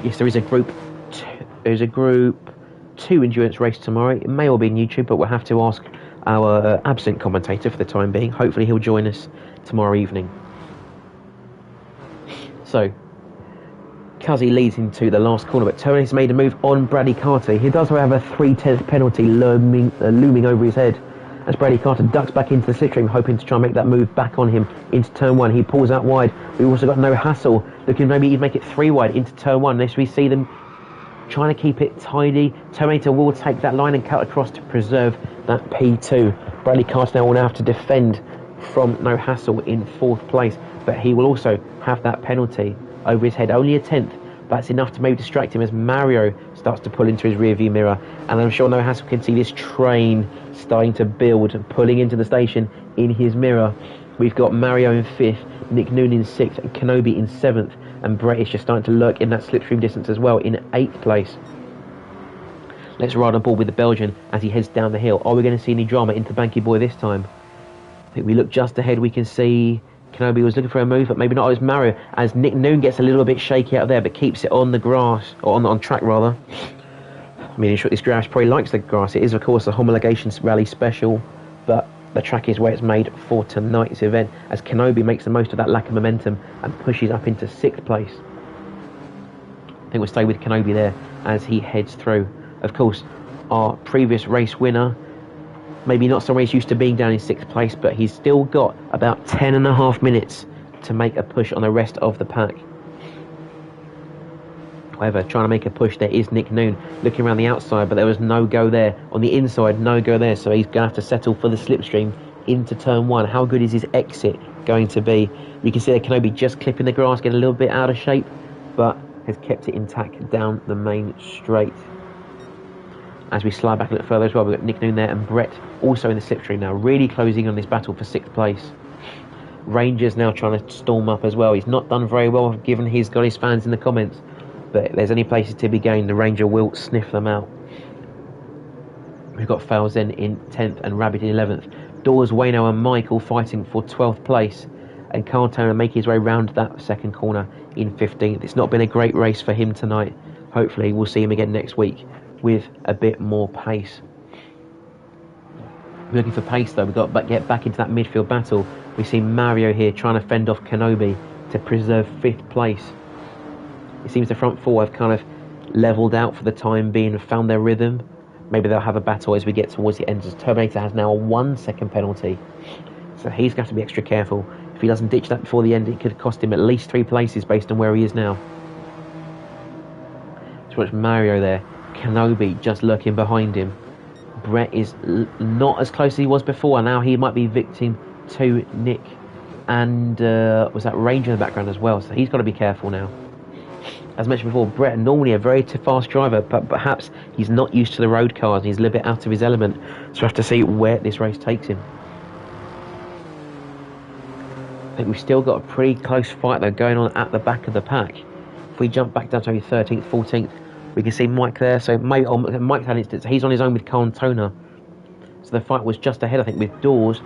Yes, there is a Group 2 endurance race tomorrow. It may all be on YouTube, but we'll have to ask our absent commentator for the time being. Hopefully he'll join us tomorrow evening. So, Cuzzy leads into the last corner, but Tony's made a move on Bradley Carter. He does have a 3/10 penalty looming over his head as Bradley Carter ducks back into the slipstream, hoping to try and make that move back on him into turn 1. He pulls out wide. We've also got No Hassle looking maybe even make it 3 wide into turn 1. As we see them trying to keep it tidy, Terminator will take that line and cut across to preserve that P2. Bradley Carter now will have to defend from No Hassle in 4th place, but he will also have that penalty over his head. Only a 10th. That's enough to maybe distract him as Mario starts to pull into his rearview mirror. And I'm sure No Hassle can see this train starting to build, pulling into the station in his mirror. We've got Mario in 5th, Nick Noon in 6th, and Kenobi in 7th. And Brett is just starting to lurk in that slipstream distance as well in 8th place. Let's ride on board with the Belgian as he heads down the hill. Are we going to see any drama into Banky Boy this time? I think we look just ahead, we can see Kenobi was looking for a move, but maybe not as Mario, as Nick Noon gets a little bit shaky out there, but keeps it on the grass, or on track rather. I mean, in short, this grass probably likes the grass. It is, of course, a homologation rally special, but the track is where it's made for tonight's event, as Kenobi makes the most of that lack of momentum and pushes up into 6th place. I think we'll stay with Kenobi there as he heads through. Of course, our previous race winner, maybe not so race used to being down in 6th place, but he's still got about 10.5 minutes to make a push on the rest of the pack. However, trying to make a push there is Nick Noon, looking around the outside, but there was no go there. On the inside, no go there, so he's going to have to settle for the slipstream into turn 1. How good is his exit going to be? You can see that Kenobi just clipping the grass, getting a little bit out of shape, but has kept it intact down the main straight. As we slide back a little further as well, we've got Nick Noon there and Brett also in the slipstream now, really closing on this battle for 6th place. Rangers now trying to storm up as well. He's not done very well given he's got his fans in the comments, but if there's any places to be gained, the Ranger will sniff them out. We've got Falzen in 10th and Rabbit in 11th. Dawes, Wayno and Michael fighting for 12th place, and Carl Turner making his way round that second corner in 15th. It's not been a great race for him tonight. Hopefully we'll see him again next week with a bit more pace. We're looking for pace though. We've got to get back into that midfield battle. We see Mario here trying to fend off Kenobi to preserve 5th place. It seems the front 4 have kind of levelled out for the time being and found their rhythm. Maybe they'll have a battle as we get towards the end, as Terminator has now a 1 second penalty, so he's got to be extra careful. If he doesn't ditch that before the end, it could cost him at least 3 places based on where he is now. So much Mario there. Kenobi just lurking behind him. Brett is not as close as he was before, and now he might be victim to Nick and was that Ranger in the background as well, so he's got to be careful now. As mentioned before, Brett normally a very fast driver, but perhaps he's not used to the road cars and he's a little bit out of his element, so we have to see where this race takes him. I think we've still got a pretty close fight though going on at the back of the pack. If we jump back down to maybe 13th, 14th, we can see Mike there, so maybe Mike's had an instance, he's on his own with Carl Toner. So the fight was just ahead, I think, with Dawes.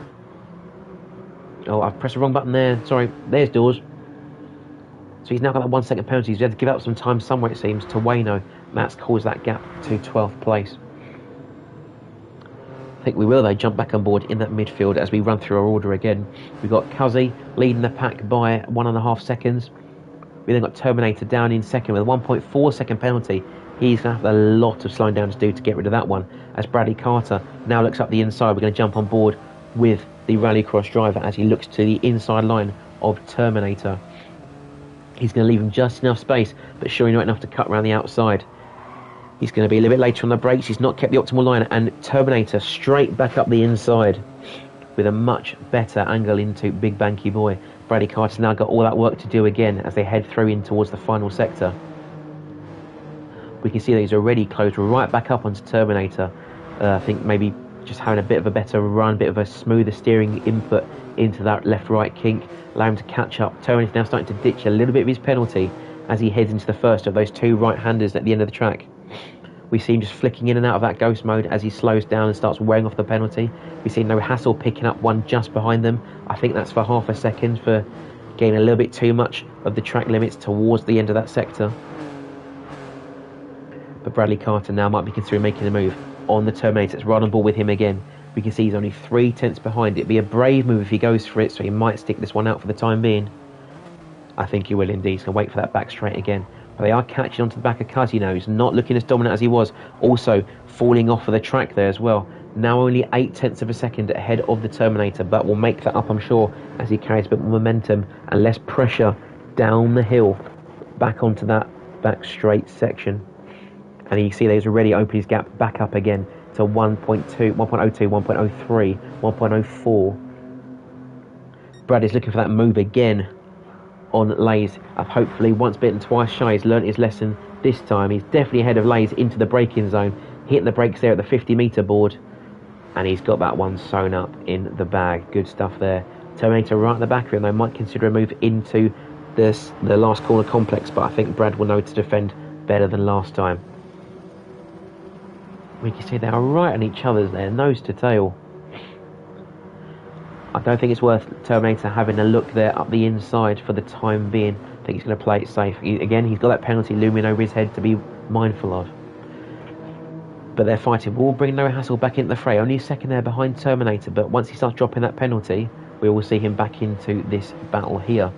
Oh, I've pressed the wrong button there, sorry, there's Dawes. So he's now got that 1 second penalty. He's had to give up some time somewhere, it seems, to Wayno. That's caused that gap to 12th place. I think we will, though, jump back on board in that midfield as we run through our order again. We've got Cuzzy leading the pack by 1.5 seconds. We then got Terminator down in second with a 1.4 second penalty. He's going to have a lot of slowing down to do to get rid of that one. As Bradley Carter now looks up the inside, we're going to jump on board with the Rallycross driver as he looks to the inside line of Terminator. He's going to leave him just enough space, but surely not enough to cut around the outside. He's going to be a little bit later on the brakes. He's not kept the optimal line, and Terminator straight back up the inside with a much better angle into Big Banky Boy. Bradley Carter's now got all that work to do again as they head through in towards the final sector. We can see that he's already closed right back up onto Terminator. I think maybe just having a bit of a better run, bit of a smoother steering input into that left-right kink, allow him to catch up. Terminator now starting to ditch a little bit of his penalty as he heads into the first of those 2 right-handers at the end of the track. We see him just flicking in and out of that ghost mode as he slows down and starts wearing off the penalty. We see No Hassle picking up one just behind them. I think that's for half a second for getting a little bit too much of the track limits towards the end of that sector. But Bradley Carter now might be considering making a move on the Terminator. It's right on board with him again. We can see he's only 3 tenths behind. It'd be a brave move if he goes for it, so he might stick this one out for the time being. I think he will indeed. He's going to wait for that back straight again. But they are catching onto the back of Cuzzy now. He's not looking as dominant as he was. Also falling off of the track there as well. Now only 8 tenths of a second ahead of the Terminator, but will make that up, I'm sure, as he carries a bit more momentum and less pressure down the hill back onto that back straight section. And you see that he's already opened his gap back up again to 1.2, 1.02, 1.03, 1.04. Brad is looking for that move again on Lays. Hopefully, once bitten, twice shy. He's learnt his lesson this time. He's definitely ahead of Lays into the braking zone, hitting the brakes there at the 50-metre board, and he's got that one sewn up in the bag. Good stuff there. Terminator right at the back of him, though, might consider a move into the last corner complex, but I think Brad will know to defend better than last time. We can see they are right on each other's there, nose to tail. I don't think it's worth Terminator having a look there up the inside for the time being. I think he's going to play it safe. Again, he's got that penalty looming over his head to be mindful of. But they're fighting. We'll bring No Hassle back into the fray. Only a second there behind Terminator, but once he starts dropping that penalty, we will see him back into this battle here.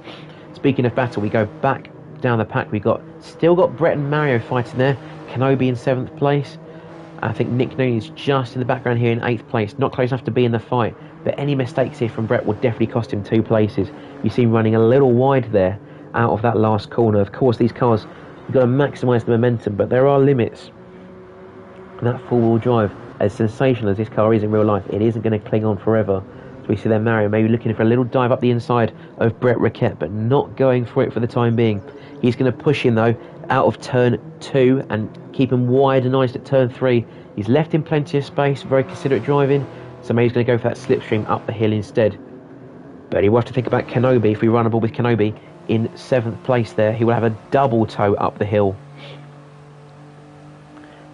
Speaking of battle, we go back down the pack, we've still got Brett and Mario fighting there. Kenobi in 7th place. I think Nick Noon is just in the background here in 8th place. Not close enough to be in the fight, but any mistakes here from Brett will definitely cost him 2 places. You see him running a little wide there out of that last corner. Of course, these cars, you've got to maximise the momentum, but there are limits. And that four-wheel drive, as sensational as this car is in real life, it isn't going to cling on forever. So we see there Mario maybe looking for a little dive up the inside of Brett Rickett, but not going for it for the time being. He's going to push him though out of turn 2 and keep him wide and nice at turn 3. He's left him plenty of space, very considerate driving, so maybe he's going to go for that slipstream up the hill instead. But he will have to think about Kenobi. If we run a ball with Kenobi in 7th place there, he will have a double toe up the hill.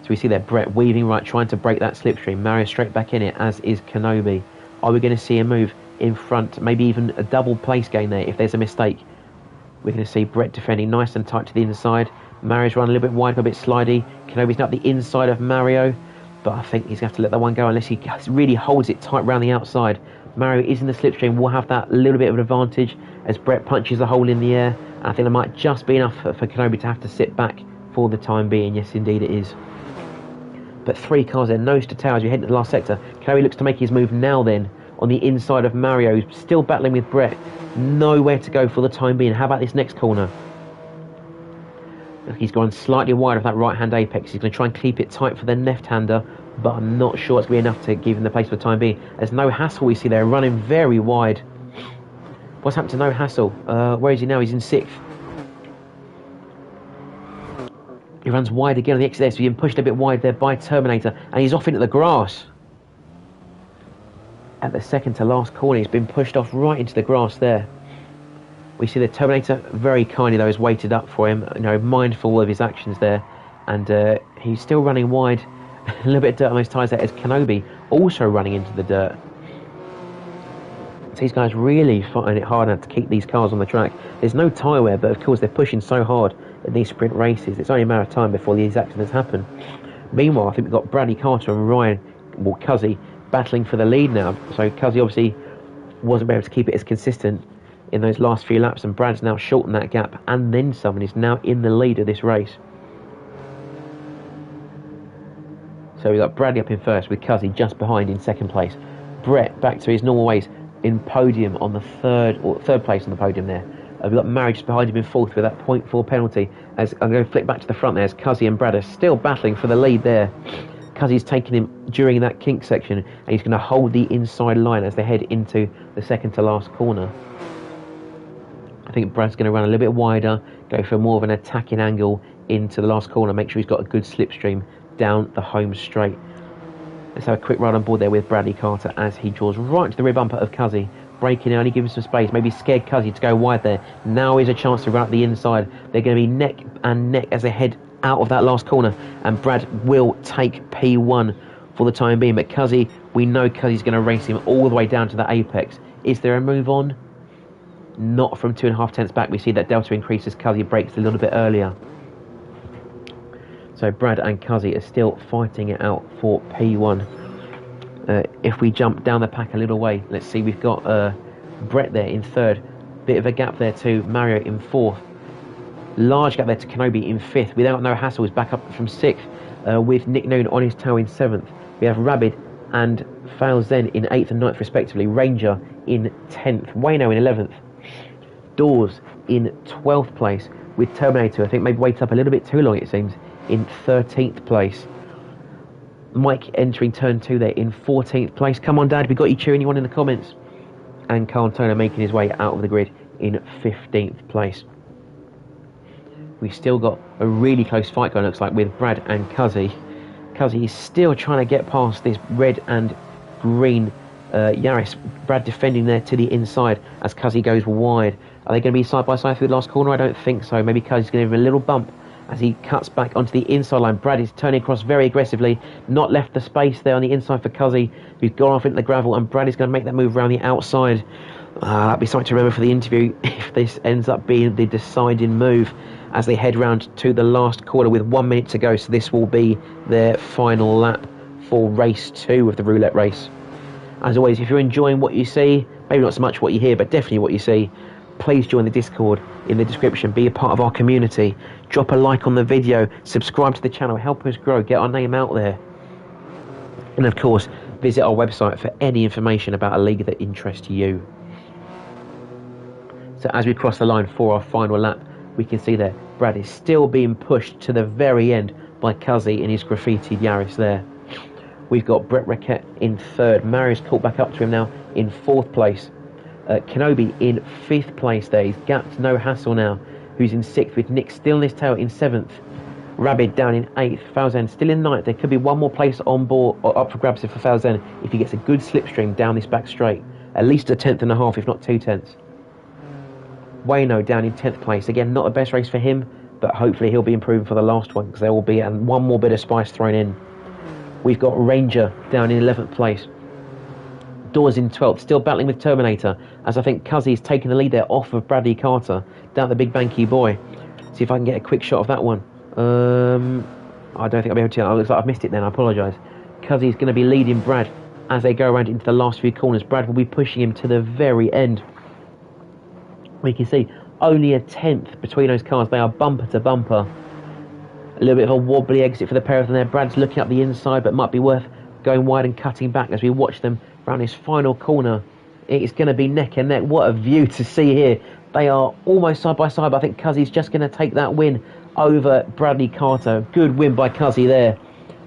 So we see there Brett weaving right, trying to break that slipstream. Mario straight back in it, as is Kenobi. Are we going to see a move in front, maybe even a double place gain there if there's a mistake? We're going to see Brett defending nice and tight to the inside. Mario's run a little bit wide, a bit slidey. Kenobi's not the inside of Mario, but I think he's going to have to let that one go unless he really holds it tight round the outside. Mario is in the slipstream, will have that little bit of an advantage as Brett punches a hole in the air. And I think that might just be enough for Kenobi to have to sit back for the time being. Yes, indeed it is. But 3 cars there, nose to tail as we head into the last sector. Kenobi looks to make his move now then on the inside of Mario, who's still battling with Brett. Nowhere to go for the time being. How about this next corner? He's gone slightly wide of that right-hand apex. He's going to try and keep it tight for the left-hander, but I'm not sure it's going to be enough to give him the place for the time being. There's No Hassle we see there, running very wide. What's happened to No Hassle? Where is he now? He's in 6th. He runs wide again on the exit there, so he's been pushed a bit wide there by Terminator, and he's off into the grass. At the second to last corner, he's been pushed off right into the grass there. We see the Terminator very kindly though has waited up for him, mindful of his actions there, and he's still running wide. A little bit of dirt on those tyres there as Kenobi also running into the dirt. So these guys really fighting it hard to keep these cars on the track. There's no tyre wear, but of course they're pushing so hard in these sprint races. It's only a matter of time before these accidents happen. Meanwhile, I think we've got Bradley Carter and Ryan, well, Cuzzy, battling for the lead now. So Cuzzy obviously wasn't able to keep it as consistent in those last few laps, and Brad's now shortened that gap and then some, and is now in the lead of this race. So we've got Bradley up in first with Cuzzy just behind in 2nd place. Brett back to his normal ways in podium on the third place on the podium there. We've got Murray just behind him in 4th with that 0.4 penalty. As I'm going to flick back to the front there as Cuzzy and Brad are still battling for the lead there. Cuzzy's taking him during that kink section, and he's going to hold the inside line as they head into the second to last corner. I think Brad's going to run a little bit wider, go for more of an attacking angle into the last corner, make sure he's got a good slipstream down the home straight. Let's have a quick ride on board there with Bradley Carter as he draws right to the rear bumper of Cuzzy. Braking early, give him some space, maybe scared Cuzzy to go wide there. Now is a chance to run up the inside. They're going to be neck and neck as they head out of that last corner, and Brad will take P1 for the time being. But Cuzzy, we know Cuzzy's going to race him all the way down to the apex. Is there a move on? Not from 2.5 tenths back. We see that delta increases. Cuzzy breaks a little bit earlier. So Brad and Cuzzy are still fighting it out for P1. If we jump down the pack a little way, let's see, we've got Brett there in 3rd. Bit of a gap there to Mario in 4th. Large gap there to Kenobi in 5th. Without No Hassle is back up from 6th with Nick Noon on his tail in 7th. We have Rabid and Fails then in 8th and 9th respectively. Ranger in 10th. Wayno in 11th. Dawes in 12th place with Terminator, I think maybe wait up a little bit too long it seems, in 13th place. Mike entering turn 2 there in 14th place. Come on Dad, we got you cheering you on in the comments. And Carl Toner making his way out of the grid in 15th place. We've still got a really close fight going, looks like, with Brad and Cuzzy. Cuzzy is still trying to get past this red and green Yaris. Brad defending there to the inside as Cuzzy goes wide. Are they going to be side by side through the last corner? I don't think so. Maybe Cuzzy's going to give him a little bump as he cuts back onto the inside line. Brad is turning across very aggressively, not left the space there on the inside for Cuzzy, who's gone off into the gravel, and Brad is going to make that move around the outside. That'd be something to remember for the interview if this ends up being the deciding move as they head round to the last corner with 1 minute to go. So this will be their final lap for race 2 of the roulette race. As always, if you're enjoying what you see, maybe not so much what you hear, but definitely what you see, please join the Discord in the description. Be a part of our community. Drop a like on the video. Subscribe to the channel. Help us grow. Get our name out there. And of course, visit our website for any information about a league that interests you. So as we cross the line for our final lap, we can see there Brad is still being pushed to the very end by Cuzzy in his graffitied Yaris there. We've got Brett Raquette in third. Mario's caught back up to him now in fourth place. Kenobi in fifth place there. He's gapped No Hassle now, who's in sixth, with Nick still in his tail in seventh. Rabid down in eighth. Falzen still in ninth. There could be one more place on board or up for grabs for Falzen if he gets a good slipstream down this back straight. At least a 10th and a half, if not 2 tenths. Wayno down in 10th place. Again, not the best race for him, but hopefully he'll be improving for the last one, because there will be one more bit of spice thrown in. We've got Ranger down in 11th place. Doors in 12th, still battling with Terminator, as I think Cuzzy's taking the lead there off of Bradley Carter, down the big banky boy. See if I can get a quick shot of that one. I don't think I'll be able to. It looks like I've missed it then, I apologise. Cuzzy's going to be leading Brad as they go around into the last few corners. Brad will be pushing him to the very end. We can see only a 10th between those cars. They are bumper to bumper. A little bit of a wobbly exit for the pair of them there. Brad's looking up the inside, but might be worth going wide and cutting back as we watch them around this final corner. It is going to be neck and neck. What a view to see here. They are almost side by side, but I think Cuzzy's just going to take that win over Bradley Carter. Good win by Cuzzy there.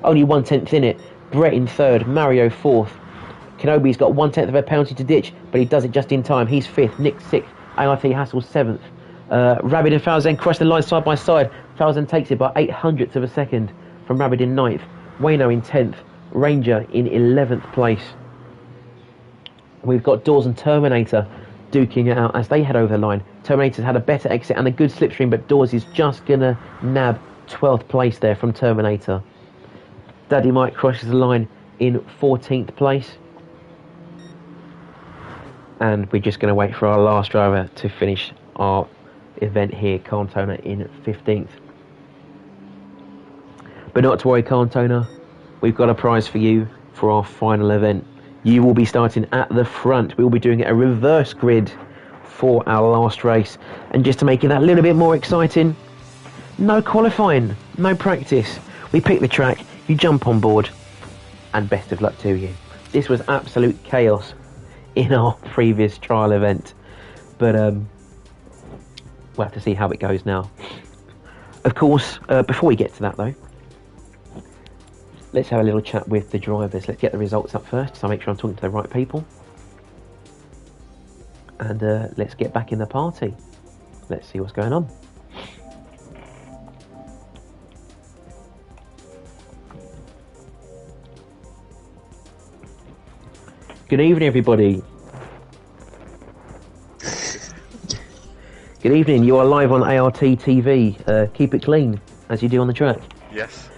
Only 1/10 in it. Brett in third. Mario fourth. Kenobi's got 1/10 of a penalty to ditch, but he does it just in time. He's fifth. Nick sixth. ART Hassel 7th. Rabid and Falzen cross the line side by side. Falzen takes it by 0.08 of a second from Rabid in 9th. Wayno in 10th. Ranger in 11th place. We've got Dawes and Terminator duking it out as they head over the line. Terminator's had a better exit and a good slipstream, but Dawes is just going to nab 12th place there from Terminator. Daddy Mike crosses the line in 14th place. And we're just going to wait for our last driver to finish our event here, Cantona in 15th. But not to worry, Cantona, we've got a prize for you for our final event. You will be starting at the front. We will be doing a reverse grid for our last race. And just to make it that little bit more exciting, no qualifying, no practice. We pick the track, you jump on board, and best of luck to you. This was absolute chaos in our previous trial event, but we'll have to see how it goes now. Of course, before we get to that though, let's have a little chat with the drivers. Let's get the results up first, so I make sure I'm talking to the right people, and let's get back in the party. Let's see what's going on. Good evening, everybody. Good evening. You are live on ART TV. Keep it clean, as you do on the track. Yes.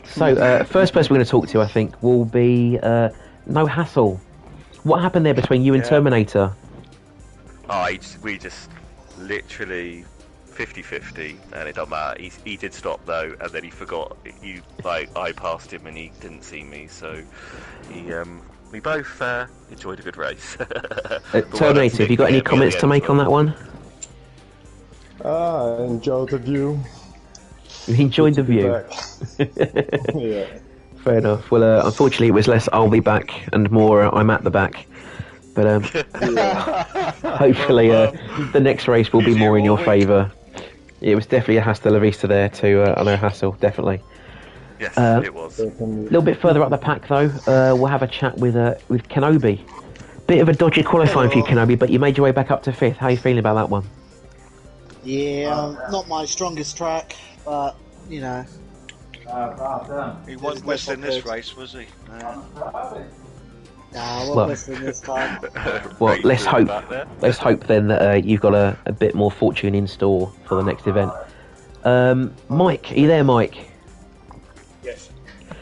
So, first person we're going to talk to, I think, will be No Hassle. What happened there between you and Terminator? We just literally 50-50, and it don't matter. He did stop though, and then he forgot. I passed him, and he didn't see me. So we both enjoyed a good race. Terminator, have you got any comments to make on that one? I enjoyed the view. You enjoyed the view? Yeah. Fair enough. Well, unfortunately, it was less "I'll be back" and more "I'm at the back." But hopefully, the next race will be more in your favour. It was definitely a hasta la vista there to I know Hassel, definitely. Yes, it was. A little bit further up the pack though, we'll have a chat with Kenobi. Bit of a dodgy qualifying for you, Kenobi, but you made your way back up to 5th. How are you feeling about that one? Yeah, not my strongest track, but you know. He wasn't whistling this race, was he? Nah, I wasn't whistling this time. Well, let's hope. Let's hope then that you've got a bit more fortune in store for the next event. Mike, are you there, Mike? Yes.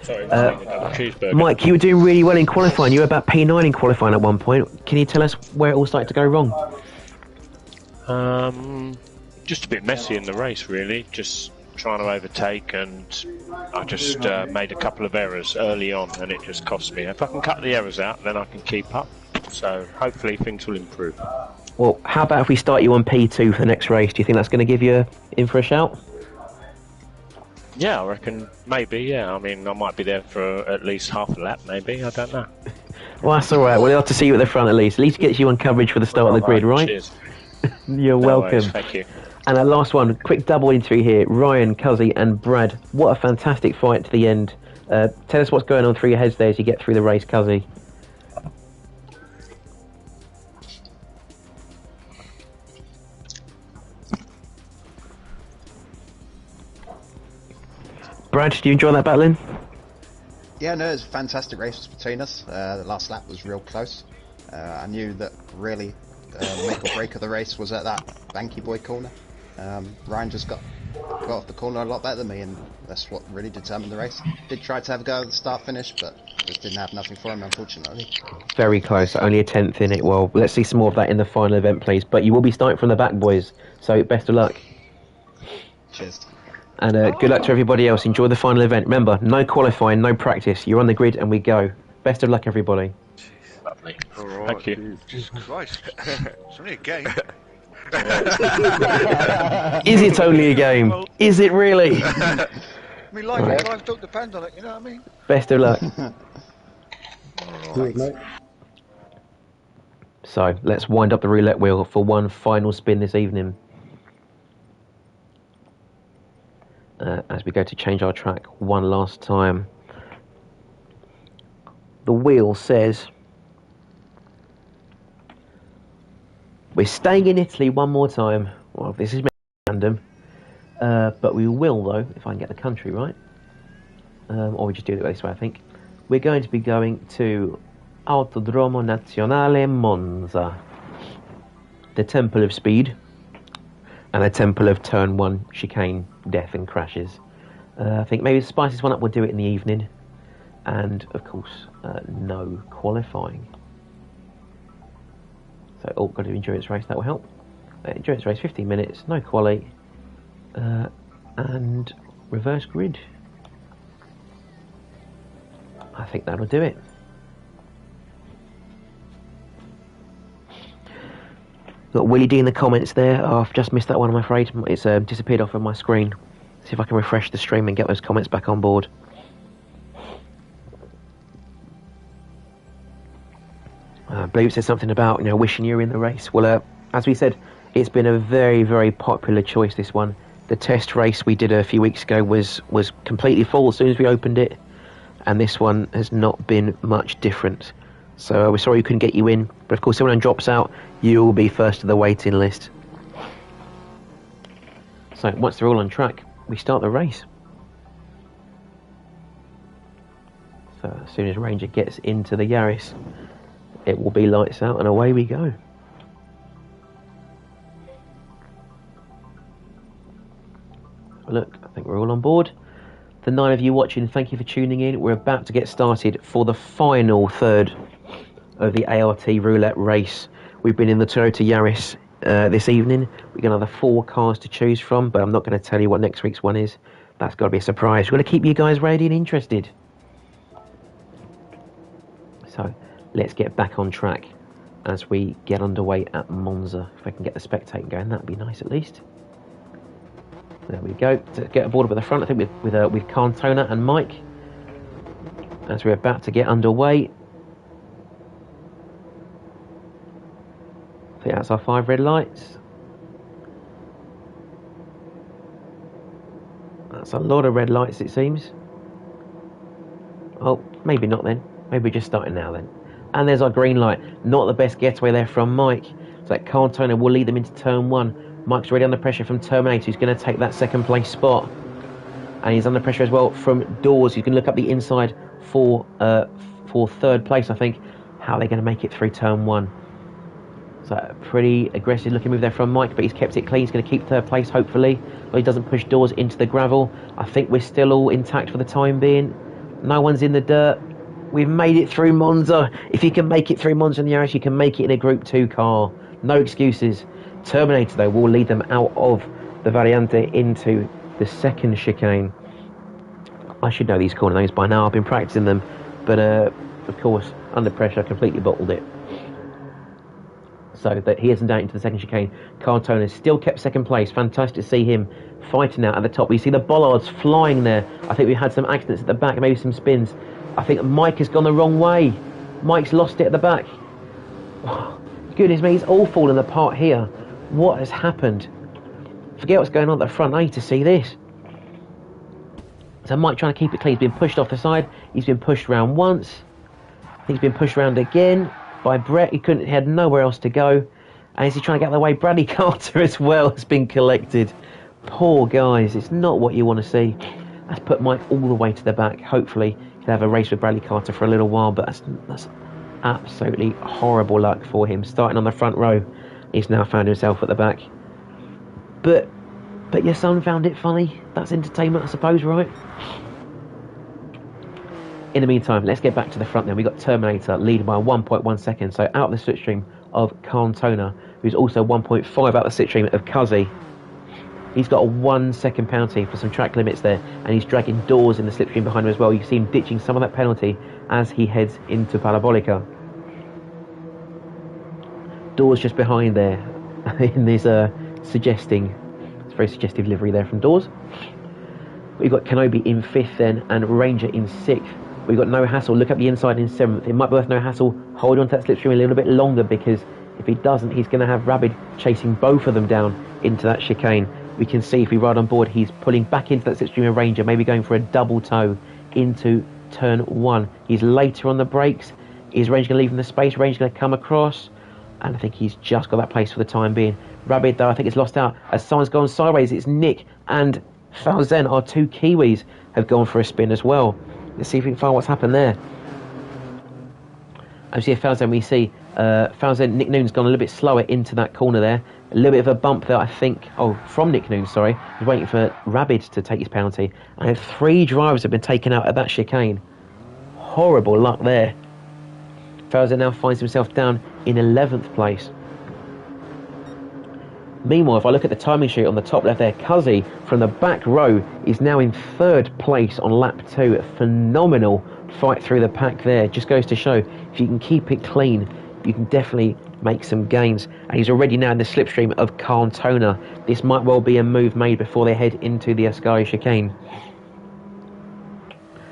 Sorry, cheeseburger. Mike, you were doing really well in qualifying. You were about P9 in qualifying at one point. Can you tell us where it all started to go wrong? Just a bit messy in the race, really. Just trying to overtake, and I just made a couple of errors early on, and it just cost me. If I can cut the errors out, then I can keep up. So hopefully things will improve. Well, how about if we start you on P2 for the next race? Do you think that's going to give you in for a shout? Yeah, I reckon maybe, yeah. I mean, I might be there for at least half a lap, maybe. I don't know. Well, that's all right. We'll have to see you at the front at least. At least gets you on coverage for the start of the grid, right? Cheers. You're No welcome. worries, thank you. And our last one, quick double entry here. Ryan, Cuzzy and Brad. What a fantastic fight to the end. Tell us what's going on through your heads there as you get through the race, Cuzzy. Brad, do you enjoy that battling? Yeah, no, it was a fantastic race between us. The last lap was real close. I knew that really make or break of the race was at that Banky Boy corner. Ryan just got off the corner a lot better than me, and that's what really determined the race. Did try to have a go at the start finish, but just didn't have nothing for him, unfortunately. Very close, only a 10th in it. Well, let's see some more of that in the final event, please. But you will be starting from the back, boys, so best of luck. Cheers. And good luck to everybody else. Enjoy the final event. Remember, no qualifying, no practice. You're on the grid and we go. Best of luck, everybody. Lovely. All right, Thank you. Jesus Christ. It's only a game. Is it only a game? Well, Is it really? I mean, life don't depend on it, you know what I mean? Best of luck. Cheers, mate. So, let's wind up the roulette wheel for one final spin this evening. As we go to change our track one last time. The wheel says we're staying in Italy one more time. Well, this is random, but we will though if I can get the country right, or we just do it this way. I think we're going to be going to Autodromo Nazionale Monza, the Temple of Speed, and a Temple of Turn 1 chicane, death and crashes. I think maybe to spice this one up, we'll do it in the evening. And, of course, no qualifying. So, got to do endurance race, that will help. Endurance race, 15 minutes, no quali. And reverse grid. I think that'll do it. Got Willie D in the comments there. Oh, I've just missed that one, I'm afraid. It's disappeared off of my screen. See if I can refresh the stream and get those comments back on board. Blue said something about wishing you were in the race. Well, as we said, it's been a very, very popular choice, this one. The test race we did a few weeks ago was completely full as soon as we opened it, and this one has not been much different. So we're sorry we couldn't get you in, but of course if someone drops out, you will be first to the waiting list. So once they're all on track, we start the race. So as soon as Ranger gets into the Yaris, it will be lights out and away we go. Look, I think we're all on board. The 9 of you watching, thank you for tuning in. We're about to get started for the final third of the ART Roulette Race. We've been in the Toyota Yaris this evening. We've got another 4 cars to choose from, but I'm not going to tell you what next week's one is. That's got to be a surprise. We're going to keep you guys ready and interested. So let's get back on track as we get underway at Monza. If I can get the spectator going, that'd be nice at least. There we go. To get aboard at the front, I think with Cantona and Mike, as we're about to get underway. I think that's our 5 red lights. That's a lot of red lights, it seems. Oh, maybe not then. Maybe we're just starting now then. And there's our green light. Not the best getaway there from Mike. So that Cantona will lead them into turn 1. Mike's already under pressure from Terminator, who's going to take that second place spot. And he's under pressure as well from Dawes, who's going to look up the inside for third place, I think. How are they going to make it through turn 1? So a pretty aggressive looking move there from Mike, but he's kept it clean. He's going to keep third place, hopefully. But he doesn't push Dawes into the gravel. I think we're still all intact for the time being. No one's in the dirt. We've made it through Monza. If you can make it through Monza in the Yaris, you can make it in a Group 2 car. No excuses. Terminator, though, will lead them out of the Variante into the second chicane. I should know these corner names by now. I've been practicing them. But, of course, under pressure, completely bottled it. So that he isn't down into the second chicane. Cantona still kept second place. Fantastic to see him fighting out at the top. We see the bollards flying there. I think we've had some accidents at the back, maybe some spins. I think Mike has gone the wrong way. Mike's lost it at the back. Oh, goodness me, he's all falling apart here. What has happened? Forget what's going on at the front. I need to see this. So Mike trying to keep it clean. He's been pushed off the side. He's been pushed round once. I think he's been pushed round again by Brett. He had nowhere else to go. And is he trying to get out of the way? Bradley Carter as well has been collected. Poor guys. It's not what you want to see. That's put Mike all the way to the back. Hopefully he'll have a race with Bradley Carter for a little while. But that's absolutely horrible luck for him. Starting on the front row, he's now found himself at the back. But your son found it funny. That's entertainment, I suppose, right? In the meantime, let's get back to the front then. We've got Terminator leading by 1.1 seconds. So out the slipstream of Cantona, who's also 1.5 out the slipstream of Cuzzy. He's got a 1 second penalty for some track limits there, and he's dragging Dawes in the slipstream behind him as well. You see him ditching some of that penalty as he heads into Parabolica. Dawes just behind there in this suggesting, it's a very suggestive livery there from Dawes. We've got Kenobi in 5th then, and Ranger in 6th. We've got No Hassle, look up the inside in 7th. It might be worth No Hassle hold on to that slipstream a little bit longer, because if he doesn't, he's going to have Rabid chasing both of them down into that chicane. We can see if we ride on board, he's pulling back into that slipstream of Ranger, maybe going for a double toe into turn 1. He's later on the brakes. Is Ranger going to leave him the space? Ranger going to come across, and I think he's just got that place for the time being. Rabid, though, I think it's lost out as someone's gone sideways. It's Nick and Falzen, our 2 Kiwis, have gone for a spin as well. Let's see if we can find what's happened there. As you see Falzen, we see Falzen, Nick Noon's gone a little bit slower into that corner there. A little bit of a bump there, I think. Oh, from Nick Noon, sorry. He's waiting for Rabid to take his penalty. And 3 drivers have been taken out at that chicane. Horrible luck there. Falzen now finds himself down in 11th place. Meanwhile, if I look at the timing sheet on the top left there, Cuzzy from the back row is now in 3rd place on lap 2. A phenomenal fight through the pack there. Just goes to show, if you can keep it clean, you can definitely make some gains. And he's already now in the slipstream of Cantona. This might well be a move made before they head into the Ascari chicane.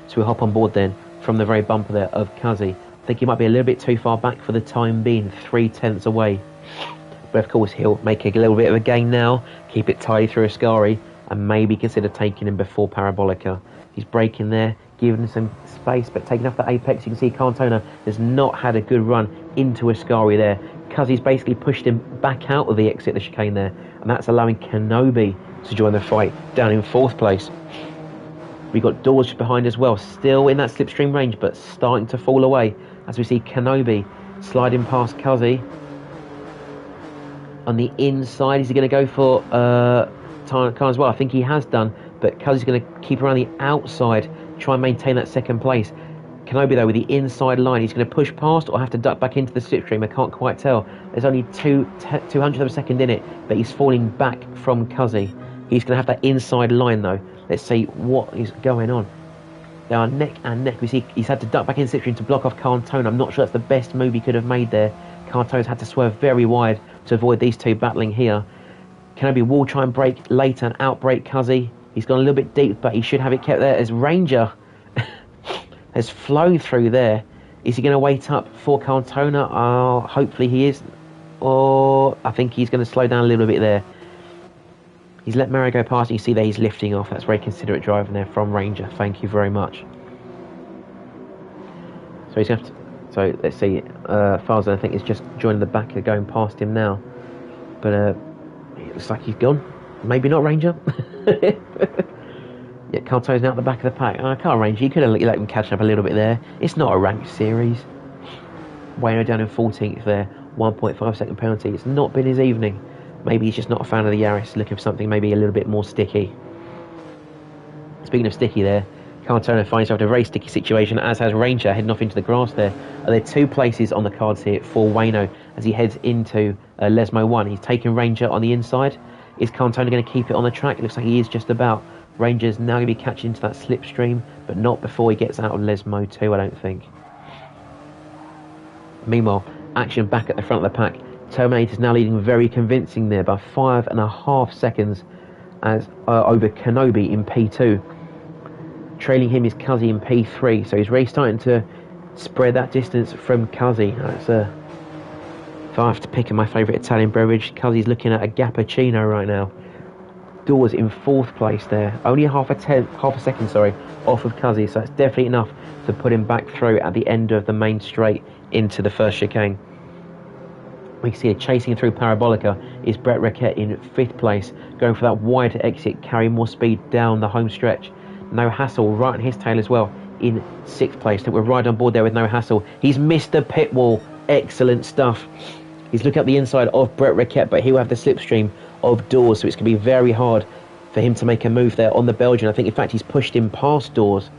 So we'll hop on board then from the very bumper there of Cuzzy. I think he might be a little bit too far back for the time being, 3/10 away. But of course he'll make a little bit of a gain now, keep it tidy through Ascari, and maybe consider taking him before Parabolica. He's braking there, giving him some space, but taking off the apex. You can see Cantona has not had a good run into Ascari there. Cuzzy's basically pushed him back out of the exit, the chicane there, and that's allowing Kenobi to join the fight down in 4th place. We've got Dawes behind as well, still in that slipstream range, but starting to fall away as we see Kenobi sliding past Cuzzy. On the inside, is he going to go for Tarn as well? I think he has done, but Cuzzy's going to keep around the outside, try and maintain that 2nd place. Kenobi, though, with the inside line, he's going to push past or have to duck back into the slipstream. I can't quite tell. There's only 200th of a second in it, but he's falling back from Cuzzy. He's going to have that inside line, though. Let's see what is going on. They are neck and neck. We see he's had to duck back in the slipstream to block off Cantona. I'm not sure that's the best move he could have made there. Cantona's had to swerve very wide to avoid these two battling here. Kenobi will try and brake later and outbrake Cuzzy. He's gone a little bit deep, but he should have it kept there as Ranger has flown through there. Is he going to wait up for Cantona? Oh, hopefully he is. Or I think he's going to slow down a little bit there. He's let Mario go past, and you see there he's lifting off. That's very considerate driving there from Ranger. Thank you very much. So he's going to have to... So let's see, Falzen I think is just joining the back, going past him now. But it looks like he's gone. Maybe not Ranger. Yeah, Cantona's now at the back of the pack. I can't Ranger, you could have let him catch up a little bit there. It's not a ranked series. Wayno down in 14th there, 1.5 second penalty. It's not been his evening. Maybe he's just not a fan of the Yaris, looking for something maybe a little bit more sticky. Speaking of sticky there, Cantona finds himself in a very sticky situation, as has Ranger heading off into the grass there. Are there 2 places on the cards here for Wayno as he heads into Lesmo 1? He's taking Ranger on the inside. Is Cantona going to keep it on the track? It looks like he is just about. Ranger's now going to be catching into that slipstream, but not before he gets out of Lesmo 2, I don't think. Meanwhile, action back at the front of the pack. Terminator's now leading very convincing there by 5.5 seconds as over Kenobi in P2. Trailing him is Cuzzy in P3, so he's really starting to spread that distance from Cuzzy. That's if I have to pick my favourite Italian beverage, Cuzzy's looking at a Gappuccino right now. Dawes in 4th place there, only half a second off of Cuzzy, so it's definitely enough to put him back through at the end of the main straight into the first chicane. We can see chasing through Parabolica is Brett Raquette in 5th place, going for that wide exit, carrying more speed down the home stretch. No Hassle right on his tail as well in 6th place. I think we're right on board there with No Hassle. He's missed the pit wall. Excellent stuff. He's looking up the inside of Brett Raquette, but he'll have the slipstream of Dawes, so it's going to be very hard for him to make a move there on the Belgian. I think, in fact, he's pushed him past Dawes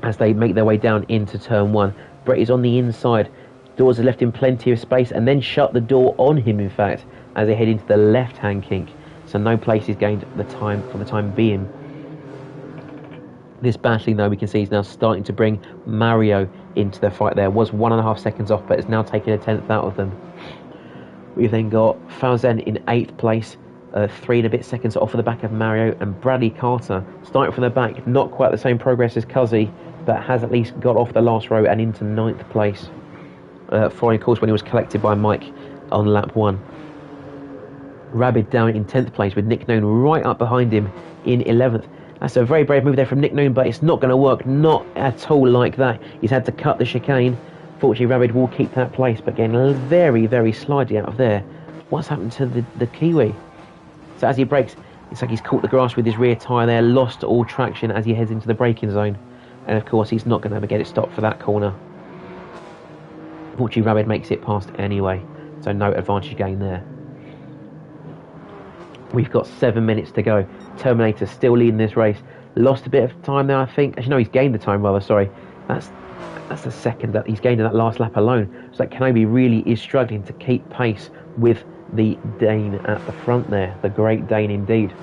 as they make their way down into turn 1. Brett is on the inside. Dawes has left him plenty of space and then shut the door on him, in fact, as they head into the left-hand kink. So no place is gained for the time being. This battling, though, we can see is now starting to bring Mario into the fight there. Was 1.5 seconds off, but it's now taken a 10th out of them. We've then got Fauzen in 8th place, 3 and a bit seconds off of the back of Mario, and Bradley Carter starting from the back. Not quite the same progress as Cuzzy, but has at least got off the last row and into 9th place. Following, of course, when he was collected by Mike on lap 1. Rabid down in 10th place with Nick Noon right up behind him in 11th. That's a very brave move there from Nick Noon, but it's not going to work. Not at all like that. He's had to cut the chicane. Fortunately, Rabid will keep that place, but getting very, very slidey out of there. What's happened to the Kiwi? So as he brakes, it's like he's caught the grass with his rear tyre there, lost all traction as he heads into the braking zone. And of course, he's not going to ever get it stopped for that corner. Fortunately, Rabid makes it past anyway, so no advantage gain there. We've got 7 minutes to go. Terminator still leading this race. Lost a bit of time there, I think. Actually, no, he's gained the time, rather, sorry. That's the second that he's gained in that last lap alone. So that Kenobi really is struggling to keep pace with the Dane at the front there. The Great Dane indeed.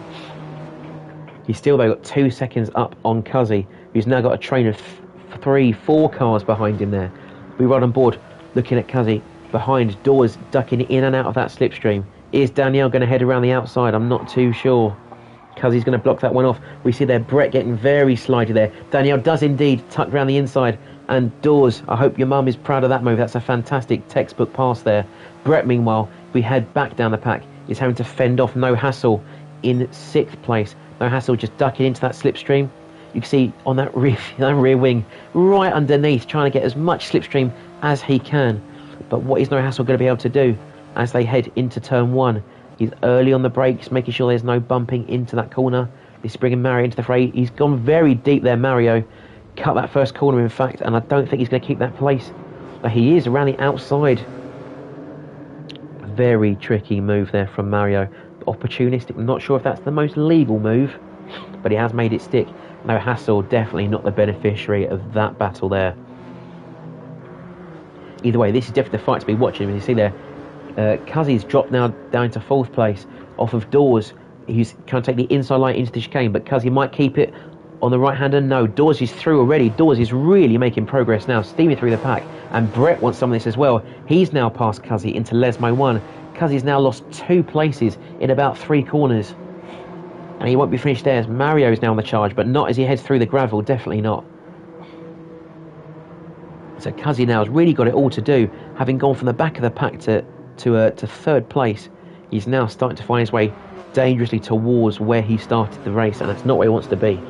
He's still, though, got 2 seconds up on Cuzzy, who's now got a train of 4 cars behind him there. We ride on board, looking at Cuzzy. Behind, Dawes ducking in and out of that slipstream. Is Danielle going to head around the outside? I'm not too sure. Cuzzy's going to block that one off. We see there Brett getting very slidey there. Danielle does indeed tuck round the inside. And Dawes, I hope your mum is proud of that move. That's a fantastic textbook pass there. Brett, meanwhile, if we head back down the pack, is having to fend off No Hassle in 6th place. No Hassle just ducking into that slipstream. You can see on that rear wing, right underneath, trying to get as much slipstream as he can. But what is No Hassle going to be able to do as they head into turn 1? He's early on the brakes, making sure there's no bumping into that corner. He's bringing Mario into the fray. He's gone very deep there, Mario. Cut that first corner, in fact, and I don't think he's going to keep that place. But he is around the outside. Very tricky move there from Mario. Opportunistic. I'm not sure if that's the most legal move, but he has made it stick. No Hassle, definitely not the beneficiary of that battle there. Either way, this is definitely the fight to be watching. As you see there, Cuzzy's dropped now down to 4th place off of Dawes. He's trying to take the inside line into the chicane, but Cuzzy might keep it on the right hander. No, Dawes is through already. Dawes is really making progress now, steaming through the pack, and Brett wants some of this as well. He's now passed Cuzzy into Lesmo 1. Cuzzy's now lost 2 places in about 3 corners, and he won't be finished there as Mario is now on the charge, but not as he heads through the gravel, definitely not. So Cuzzy now has really got it all to do, having gone from the back of the pack to 3rd place. He's now starting to find his way dangerously towards where he started the race, and that's not where he wants to be.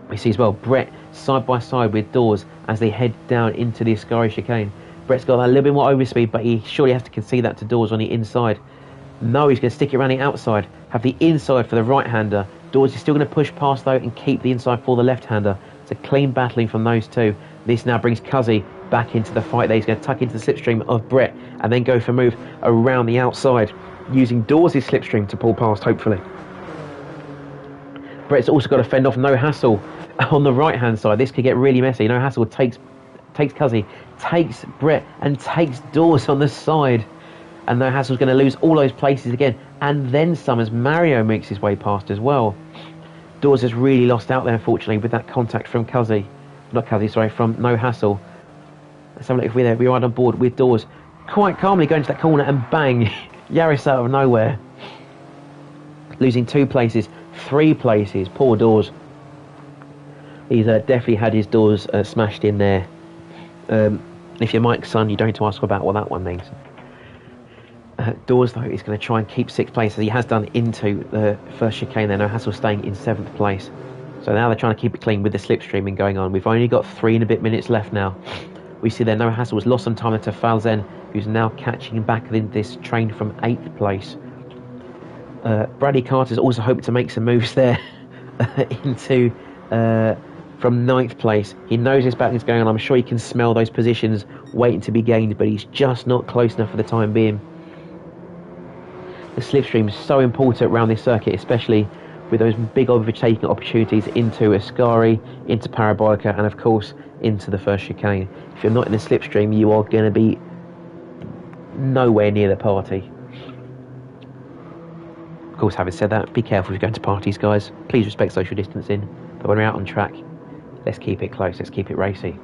We see as well Brett side by side with Dawes as they head down into the Ascari chicane. Brett's got that little bit more overspeed, but he surely has to concede that to Dawes on the inside. No, he's going to stick it around the outside, have the inside for the right-hander. Dawes is still going to push past though and keep the inside for the left-hander. It's a clean battling from those two. This now brings Cuzzy back into the fight there. He's going to tuck into the slipstream of Brett and then go for a move around the outside, using Dawes' slipstream to pull past, hopefully. Brett's also got to fend off No Hassle on the right-hand side. This could get really messy. No Hassle takes Cuzzy, takes Brett, and takes Dawes on the side. And No Hassle's going to lose all those places again. And then some as Mario makes his way past as well. Dawes has really lost out there, unfortunately, with that contact from Cuzzy. Not Cuzzy, sorry, from No Hassle. Let's have a look if we're there. We ride on board with Dawes. Quite calmly going to that corner and bang, Yaris out of nowhere. Losing 2 places, 3 places. Poor Dawes. He's definitely had his doors smashed in there. If you're Mike's son, you don't need to ask about what that one means. Dawes, though, is going to try and keep 6th place, as he has done into the first chicane there. No Hassle staying in 7th place. So now they're trying to keep it clean with the slipstreaming going on. We've only got 3 and a bit minutes left now. We see there No Hassle has lost some time to Falzen, who's now catching back in this train from 8th place. Bradley Carter's also hoping to make some moves there into from 9th place. He knows this battle is going on. I'm sure he can smell those positions waiting to be gained, but he's just not close enough for the time being. The slipstream is so important around this circuit, especially with those big overtaking opportunities into Ascari, into Parabolica, and of course into the first chicane. If you're not in the slipstream, you are going to be nowhere near the party. Of course, having said that, be careful if you're going to parties, guys. Please respect social distancing. But when we're out on track, let's keep it close, let's keep it racy.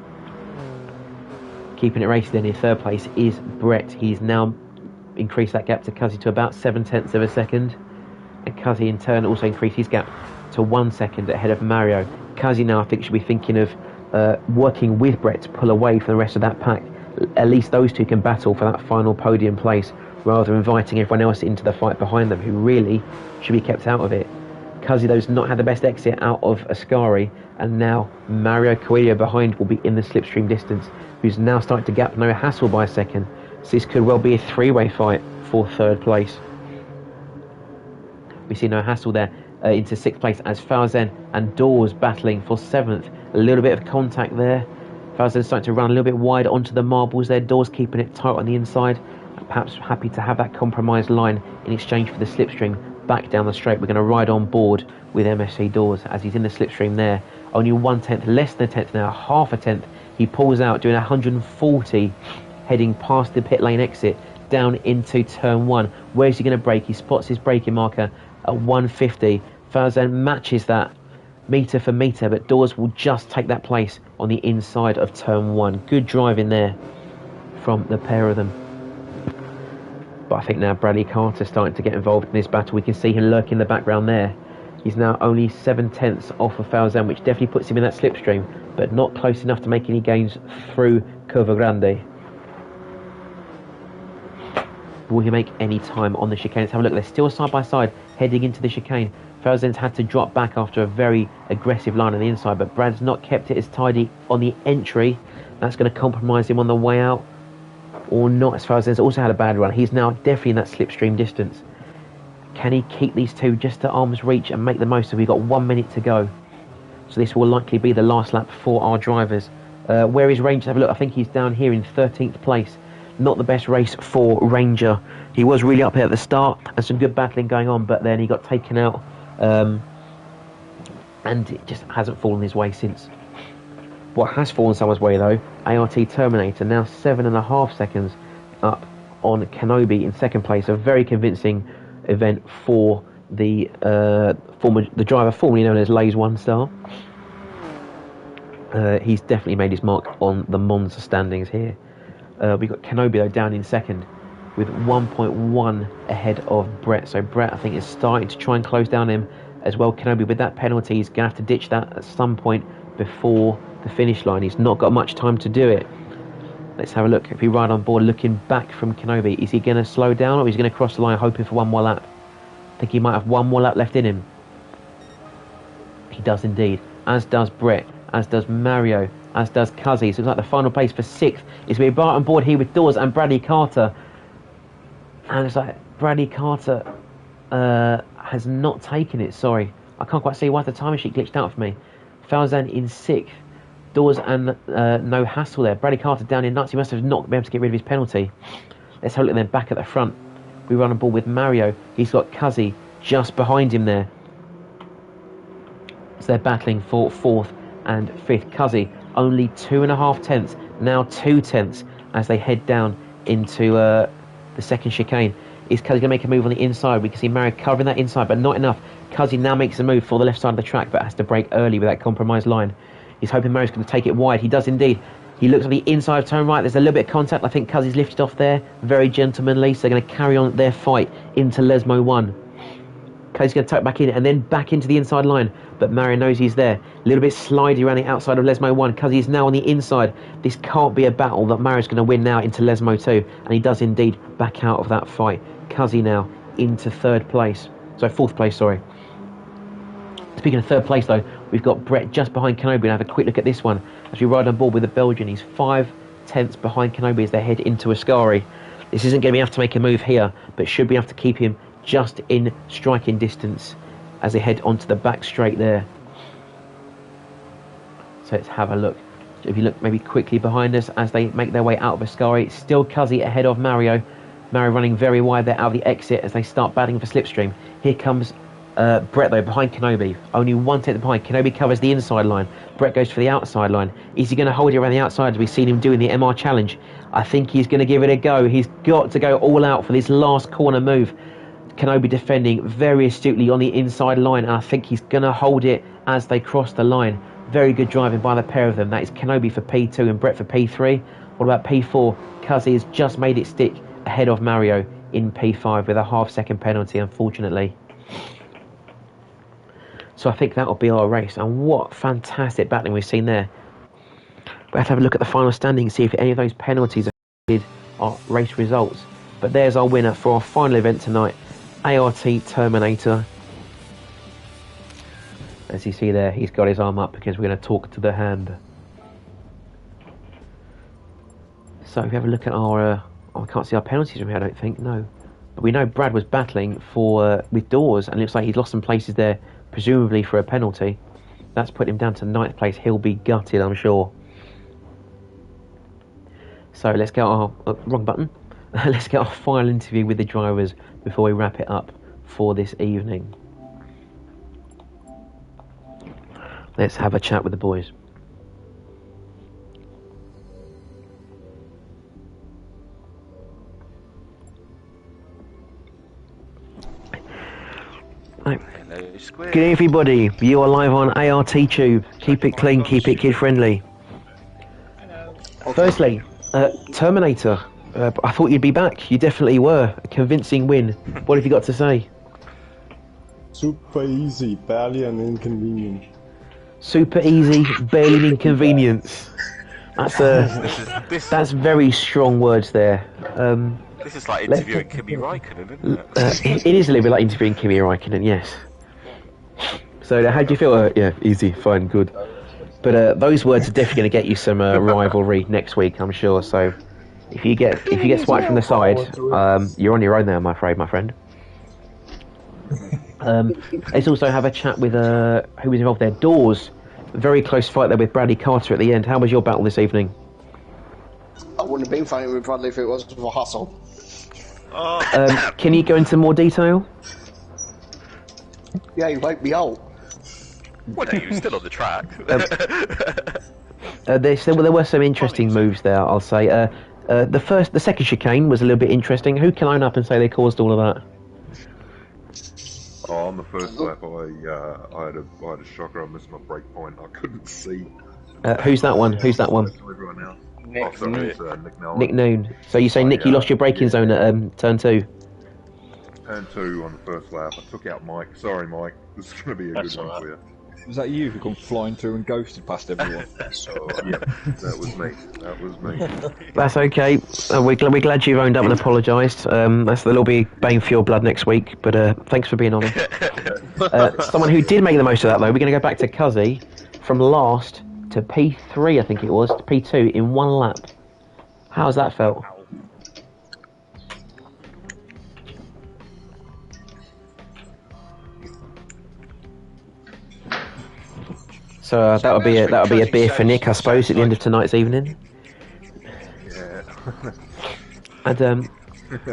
Keeping it racy then in 3rd place is Brett. He's now increased that gap to Cuzzy to about 7/10 of a second. And Cuzzy in turn also increased his gap to 1 second ahead of Mario. Cuzzy now I think should be thinking of working with Brett to pull away from the rest of that pack. At least those two can battle for that final podium place, rather than inviting everyone else into the fight behind them, who really should be kept out of it. Cuzzy, though, has not had the best exit out of Ascari, and now Mario Coelho behind will be in the slipstream distance, who's now starting to gap No Hassle by a second. So this could well be a 3-way fight for 3rd place. We see No Hassle there into 6th place as Falzen and Dawes battling for 7th. A little bit of contact there. Falzen starting to run a little bit wide onto the marbles there. Dawes keeping it tight on the inside. Perhaps happy to have that compromised line in exchange for the slipstream back down the straight. We're going to ride on board with MSC Dawes as he's in the slipstream there. Only 1/10, less than a tenth now, half a tenth. He pulls out doing 140, heading past the pit lane exit down into turn 1. Where's he going to brake? He spots his braking marker at 150. Falzen matches that meter for meter, but Dawes will just take that place on the inside of turn 1. Good driving there from the pair of them. But I think now Bradley Carter's starting to get involved in this battle. We can see him lurking in the background there. He's now only 7/10 off of Falzen, which definitely puts him in that slipstream, but not close enough to make any gains through Curva Grande. Will he make any time on the chicane? Let's have a look. They're still side by side heading into the chicane. Falzen's had to drop back after a very aggressive line on the inside, but Brad's not kept it as tidy on the entry. That's going to compromise him on the way out. Or not, as Falzen's also had a bad run. He's now definitely in that slipstream distance. Can he keep these two just at arm's reach and make the most of it? We've got 1 minute to go. So this will likely be the last lap for our drivers. Where is Ranger? Have a look. I think he's down here in 13th place. Not the best race for Ranger. He was really up here at the start and some good battling going on, but then he got taken out. And it just hasn't fallen his way since. What has fallen someone's way though, ART Terminator, now 7.5 seconds up on Kenobi in 2nd place. A very convincing event for the driver formerly known as Lay's One Star. He's definitely made his mark on the Monza standings here. We've got Kenobi though down in 2nd with 1.1 ahead of Brett. So Brett I think is starting to try and close down him as well. Kenobi with that penalty is going to have to ditch that at some point before the finish line. He's not got much time to do it. Let's have a look. If we ride on board looking back from Kenobi, is he going to slow down or is he going to cross the line hoping for one more lap? I think he might have one more lap left in him. He does indeed, as does Brett, as does Mario, as does Cuzzy. So it's like the final place for 6th is we ride on board here with Dawes and Bradley Carter. And it's like Bradley Carter has not taken it. Sorry, I can't quite see why the timing sheet glitched out for me. Falzen in 6th. Dawes and No Hassle there. Bradley Carter down in 9th. He must have not been able to get rid of his penalty. Let's have a look then back at the front. We run on board with Mario. He's got Cuzzy just behind him there. So they're battling for 4th and 5th. Cuzzy only 2.5 tenths, now 2 tenths as they head down into the 2nd chicane. Is Cuzzy going to make a move on the inside? We can see Mario covering that inside, but not enough. Cuzzy now makes a move for the left side of the track, but has to brake early with that compromised line. He's hoping Mario's going to take it wide. He does indeed. He looks on the inside of turn right. There's a little bit of contact. I think Cuzzy's lifted off there. Very gentlemanly. So they're going to carry on their fight into Lesmo 1. Cuzzy's going to tuck back in and then back into the inside line. But Mario knows he's there. A little bit slidey around the outside of Lesmo 1. Cuzzy is now on the inside. This can't be a battle that Mario's going to win now into Lesmo 2. And he does indeed back out of that fight. Cuzzy now into fourth place, sorry. Speaking of third place though, we've got Brett just behind Kenobi. And have a quick look at this one as we ride on board with the Belgian. He's 5/10 behind Kenobi as they head into Ascari. This isn't going to be enough to make a move here, but should be enough to keep him just in striking distance as they head onto the back straight there. So let's have a look. If you look maybe quickly behind us as they make their way out of Ascari, still Cuzzy ahead of Mario. Mario running very wide there out of the exit as they start battling for slipstream. Here comes Brett though behind Kenobi, only 1/10 behind. Kenobi covers the inside line. Brett goes for the outside line. Is he going to hold it around the outside as we've seen him do in the MR challenge? I think he's going to give it a go. He's got to go all out for this last corner move. Kenobi defending very astutely on the inside line, and I think he's going to hold it as they cross the line. Very good driving by the pair of them. That is Kenobi for P2 and Brett for P3. What about P4? Cuzzy has just made it stick ahead of Mario in P5 with a half-second penalty, unfortunately. So I think that'll be our race. And what fantastic battling we've seen there. We have to have a look at the final standings, see if any of those penalties affected our race results. But there's our winner for our final event tonight, ART Terminator. As you see there, he's got his arm up because we're going to talk to the hand. So if we have a look at our... we can't see our penalties from here, I don't think, no. But we know Brad was battling for with Dawes, and it looks like he's lost some places there, presumably for a penalty. That's put him down to 9th place. He'll be gutted, I'm sure. So let's get our... wrong button. Let's get our final interview with the drivers before we wrap it up for this evening. Let's have a chat with the boys. Right. Hello, Squid. Good evening, everybody. You are live on ART Tube. Keep it clean, keep it kid friendly. Hello. Firstly, Terminator. I thought you'd be back. You definitely were. A convincing win. What have you got to say? Super easy, barely an inconvenience. Super easy, barely an inconvenience. That's very strong words there. This is like interviewing Kimi Räikkönen, isn't it? It is a little bit like interviewing Kimi Räikkönen, yes. So how do you feel? Yeah, easy, fine, good. But those words are definitely going to get you some rivalry next week, I'm sure. So if you get swiped from the side, you're on your own there, I'm afraid, my friend. Let's also have a chat with who was involved there. Dawes, very close fight there with Bradley Carter at the end. How was your battle this evening? I wouldn't have been fighting with Bradley if it wasn't for hustle. Can you go into more detail? Yeah, he wiped me out. Well, no, you're still on the track. There were some interesting moves there, I'll say. The second chicane was a little bit interesting. Who can own up and say they caused all of that? Oh, on the first lap, I had a shocker. I missed my brake point. I couldn't see. Who's that one? Who's that one? Nick Noon. Nick Noon. So you say, Nick, you lost your braking zone at turn 2? Turn 2 on the first lap. I took out Mike. Sorry, Mike. This is going to be a good one for you. Was that you who come flying through and ghosted past everyone? Yeah, that was me. That was me. That's okay. We're glad you've owned up and apologised. There'll be bang for your blood next week, but thanks for being honest. Someone who did make the most of that, though, we're going to go back to Cuzzy from last to P3, I think it was, to P2 in one lap. How's that felt? So that would be a beer for Nick, I suppose, at the end of tonight's evening. Yeah. And anyone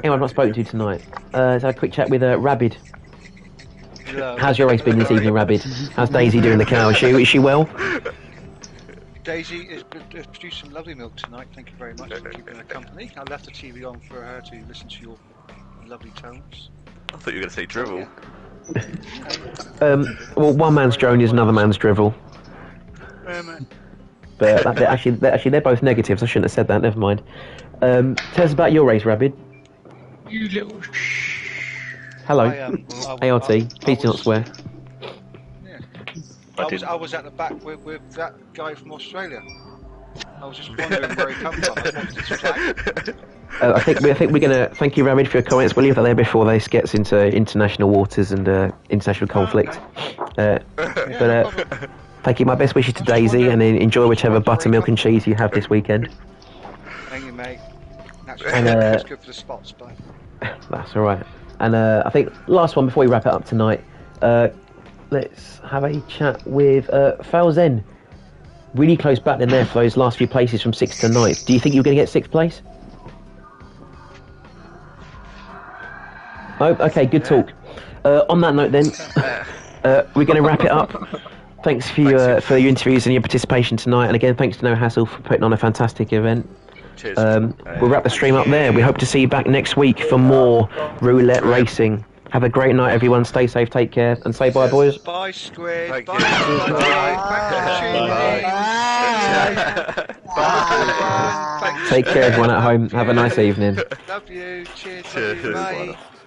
I've not spoken to tonight, let's have a quick chat with Rabid. How's your race been this evening, Rabid? How's Daisy doing the cow? Is she well? Daisy has produced some lovely milk tonight. Thank you very much for keeping her company. I left the TV on for her to listen to your lovely tones. I thought you were going to say drivel. Well, one man's drone is another man's drivel. But they're both negatives. I shouldn't have said that. Never mind. Tell us about your race, Rabid. You little Hello. ART. Please do not swear. Yeah. I was at the back with that guy from Australia. I was just wondering where he come from. I wanted his flag. I think we're gonna thank you, Rabid, for your comments. We'll leave that there before this gets into international waters and international conflict. Thank you. My best wishes to Daisy, and enjoy whichever buttermilk and cheese you have this weekend. Thank you, mate. That's good for the spots, but that's all right. And I think last one before we wrap it up tonight. Let's have a chat with Falzen. Really close battling there for those last few places from 6th to 9th. Do you think you're going to get 6th place? Oh, okay, good talk. On that note, then, we're going to wrap it up. Thanks for your interviews and your participation tonight, and again, thanks to No Hassle for putting on a fantastic event. Cheers. We'll wrap the stream up there. We hope to see you back next week for more roulette racing. Have a great night, everyone. Stay safe, take care, and say bye, boys. Bye, Squid. Thank Bye, you. Bye. Take care, everyone at home. Have a nice evening. Love you. Cheers. Cheers. Love you. Bye.